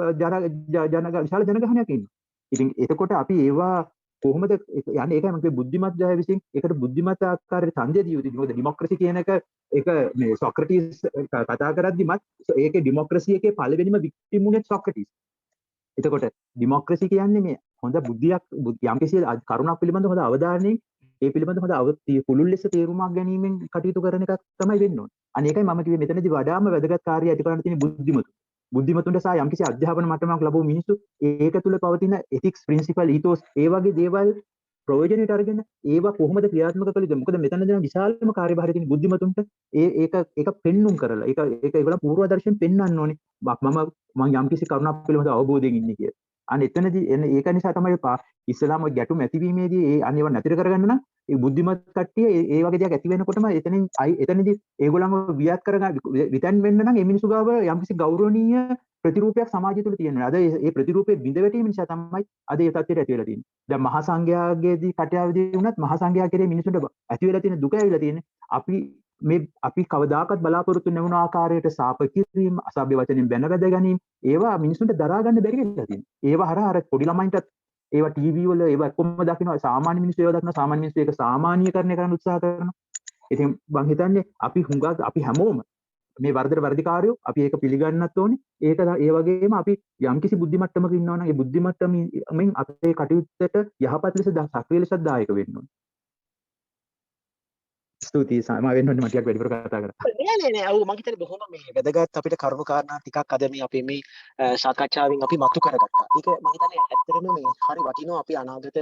විශාල ජනගහනයක් ඉන්නවා. ඉතින් එතකොට අපි ඒවා කොහොමද යන්නේ ඒකයි මම බුද්ධිමත් ජය විසින් ඒකට බුද්ධිමත් ආකාරයට ඡන්දය දිය යුතුයි. මොකද ඩෙමොක්‍රසි කියන එක මේ සොක්‍රටිස් කතා කරද්දිමත් ඒකේ ඩෙමොක්‍රසි එකේ පළවෙනිම වික්ටිම් උනේ සොක්‍රටිස්. එතකොට ඩෙමොක්‍රසි කියන්නේ මේ හොඳ බුද්ධියක් යම්කිසි කරුණක් පිළිබඳ හොඳ අවධානයෙන් ඒ පිළිබඳ හොඳ පුළුල් ලෙස තේරුමක් ගැනීමෙන් කටයුතු කරන එකක් තමයි වෙන්න ඕනේ. අනේකයි මම කිව්වේ මෙතනදී වඩාම වැදගත් කාර්යය ඇති කරන්න තියෙන බුද්ධිමතුන්ට සහ යම්කිසි අධ්‍යාපන මට්ටමක් ලැබුණු මිනිස්සු ඒක තුළ පවතින ethics principle ethos ඒ වගේ දේවල් ප්‍රයෝජනෙට අරගෙන ඒවා කොහොමද ක්‍රියාත්මක කළේද? මොකද මෙතන දෙන විශාලම කාර්යභාරය තියෙන බුද්ධිමතුන්ට ඒක පෙන්눔 කරලා ඒක ඒගොල්ලෝ පූර්වාදර්ශයෙන් පෙන්වන්න ඕනේ. මම යම්කිසි කරුණක් පිළිබඳ අවබෝධයෙන් ඉන්නේ කියලා. අන්න එතනදී ඒක නිසා තමයි ඉස්ලාම ගැටුම් ඇතිවීමේදී ඒ අනේව නැතර කරගන්න නම් ඒ බුද්ධිමත් කට්ටිය ඒ වගේ දෙයක් ඇති වෙනකොටම එතනදී ඒගොල්ලන්ව වියත් කරගන්න විතන් වෙන්න නම් මේ මිනිසු ගාව යම්කිසි ගෞරවනීය ප්‍රතිරූපයක් සමාජය තුළ තියෙනවා. අද ඒ ප්‍රතිරූපේ බිඳ වැටීම නිසා තමයි අද ඒ තත්ත්වයට ඇති වෙලා තියෙන්නේ. දැන් මහා සංඝයාගේදී කටයවදී වුණත් මහා සංඝයා කෙරේ මිනිසුන්ට ඇති වෙලා තියෙන දුක ඇවිල්ලා තියෙන්නේ. අපි කවදාකවත් බලාපොරොත්තු නොවුන ආකාරයට සාප කිරීම, අසභ්‍ය වචනෙන් බැන වැද ගැනීම, ඒවා මිනිසුන්ට දරා ගන්න බැරි වෙලා තියෙනවා. ඒවා හරහා අර පොඩි ළමයින්ටත් ඒවා ටීවී වල ඒවා කොහොමද දකින්න සාමාන්‍ය මිනිස්සු ඒවා දකින්න සාමාන්‍ය මිනිස්සු ඒක සාමාන්‍යකරණය කරන්න උත්සාහ කරනවා. ඉතින් මම හිතන්නේ අපි හැමෝම මේ වර්ධිකාරයෝ අපි ඒක පිළිගන්නත් ඕනේ. ඒක ඒ වගේම අපි යම්කිසි බුද්ධි මට්ටමක ඉන්නවා නම් ඒ බුද්ධි මට්ටමින් අපේ කටයුත්තට යහපත් ලෙස සක්‍රිය ලෙස දායක වෙන්න ඕනේ. ස්තුතියි සාමා වෙන්න ඕනේ මම ටිකක් වැඩිපුර කතා කරා. නෑ ඔව් මම හිතන්නේ බොහොම මේ වැදගත් අපිට කරුණු කාරණා ටිකක් අද මේ අපේ මේ සාකච්ඡාවෙන් අපි මතු කරගත්තා. ඒක මම හිතන්නේ ඇත්තටම මේ හරි වටිනවා අපි අනාගත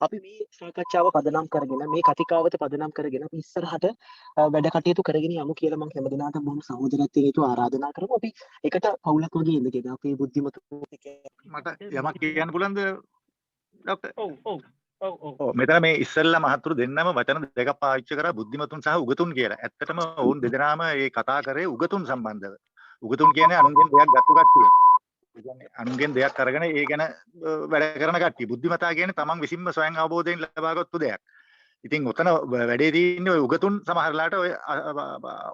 අපි මේ සාකච්ඡාව පදනම් කරගෙන මේ කතිකාවත පදනම් කරගෙන අපි ඉස්සරහට වැඩ කටයුතු කරගෙන යමු කියලා මම හැමදිනාටම බොහොම සහෝදරත්වයෙන් යුතුව ආරාධනා කරමු. අපි එකට පවුලක් වගේ ඉඳගෙන අපේ බුද්ධිමතුන් මට යමක් කියන්න පුළුවන්ද ડોක්ටර්? ඔව් මෙතන මේ ඉස්සෙල්ලා මහතුරු දෙන්නම වචන දෙකක් පාවිච්චි කරා බුද්ධිමතුන් සහ උගතුන් කියලා. ඇත්තටම වුන් දෙදෙනාම මේ කතා කරේ උගතුන් සම්බන්ධව. උගතුන් කියන්නේ අනුන්ගෙන් දෙයක් ගත්තු කට්ටිය. ඒ කියන්නේ අනුන්ගෙන් දෙයක් අරගෙන ඒ ගැන වැඩ කරන කට්ටිය. බුද්ධිමතා කියන්නේ තමන් විසින්ම ස්වයං අවබෝධයෙන් ලබාගත්තු දෙයක්. ඉතින් ඔතන වැඩේ තියෙන්නේ ඔය උගතුන් සමහරලාට ඔය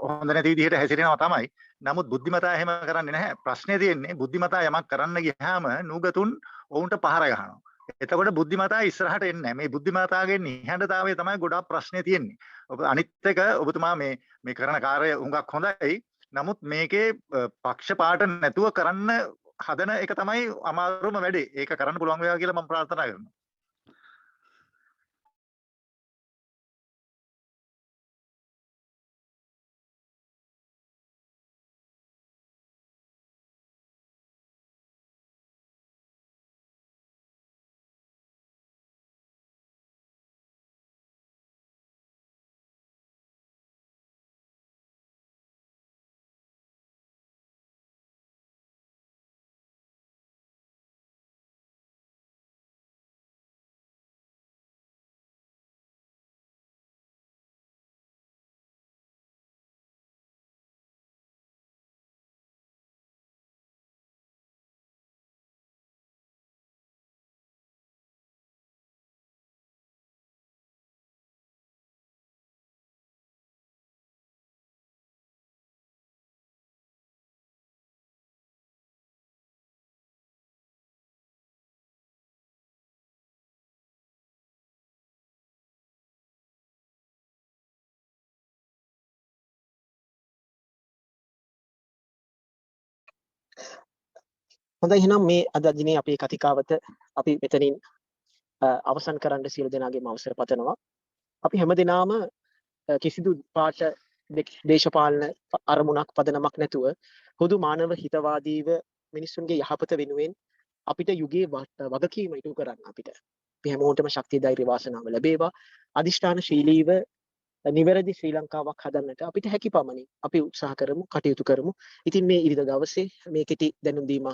හොඳ නැති විදිහට හැසිරෙනවා තමයි. නමුත් බුද්ධිමතා එහෙම කරන්නේ නැහැ. ප්‍රශ්නේ තියෙන්නේ බුද්ධිමතා යමක් කරන්න ගියාම නුගතුන් ඔවුන්ට පහර ගහනවා. එතකොට බුද්ධිමතා ඉස්සරහට එන්නේ නැහැ. මේ බුද්ධිමතාගේ නිහඬතාවය තමයි ගොඩාක් ප්‍රශ්නේ තියෙන්නේ. ඔබ අනිත් එක ඔබතුමා මේ කරන කාර්යය හුඟක් හොඳයි. නමුත් මේකේ පක්ෂපාත නැතුව කරන්න හදන එක තමයි අමාරුම වැඩේ. ඒක කරන්න පුළුවන් වේවා කියලා මම ප්‍රාර්ථනා කරනවා. හොඳයි එහෙනම් මේ අද දිනේ අපේ කතිකාවත අපි මෙතනින් අවසන් කරන්න සියලු දෙනාගේම අවසර පතනවා. අපි හැමදෙනාම කිසිදු පාට දේශපාලන අරමුණක් පදනමක් නැතුව හුදු මානව හිතවාදීව මිනිස්සුන්ගේ යහපත වෙනුවෙන් අපිට යුගයේ වගකීම ඉටු කරන්න අපිට. අපි හැමෝටම ශක්තිය ධෛර්ය වාසනාව ලැබේවා. අදිෂ්ඨාන ශීලීව නිවැරදි ශ්‍රී ලංකාවක් හදන්නට අපිට හැකි පමණින් අපි උත්සාහ කරමු, කටයුතු කරමු. ඉතින් මේ ඉරිදා දවසේ මේ කෙටි දැනුම් දීම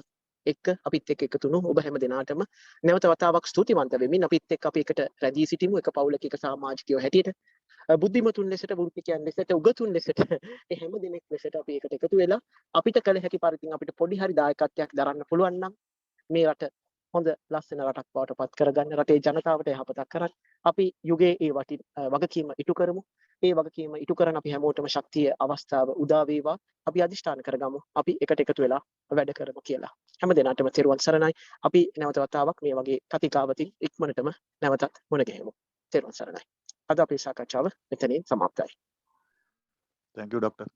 එක්ක අපිත් එක්ක එකතු වුණු ඔබ හැම දෙනාටම නැවත වතාවක් ස්තුතිවන්ත වෙමින් අපිත් එක්ක අපි එකට රැඳී සිටිමු එක පවුලක එක සමාජිකයෝ හැටියට. බුද්ධිමතුන් ලෙසට, වෘත්තිකයන් ලෙසට, උගතුන් ලෙසට මේ හැම දෙනෙක් ලෙසට අපි එකට එකතු වෙලා අපිට කළ හැකි පරිදි අපිට පොඩි හරි දායකත්වයක් දරන්න පුළුවන් නම් මේ රට හොඳ ලස්සන රටක් බවට පත් කරගන්න, රටේ ජනතාවට යහපතක් කරන්න අපි යුගයේ ඒ වගකීම ඉටු කරමු. ඒ වගකීම ඉටු කරන අපි හැමෝටම ශක්තිය අවස්ථාව උදා වේවා. අපි අදිෂ්ඨාන කරගමු. අපි එකට එකතු වෙලා වැඩ කරමු කියලා. හැම දිනටම තෙරුවන් සරණයි. අපි නැවත වතාවක් මේ වගේ කතිකාවතින් ඉක්මනටම නැවතත් මුණ ගැහෙමු. තෙරුවන් සරණයි. අද අපේ සාකච්ඡාව මෙතනින් සමාප්තයි. Thank you, Doctor.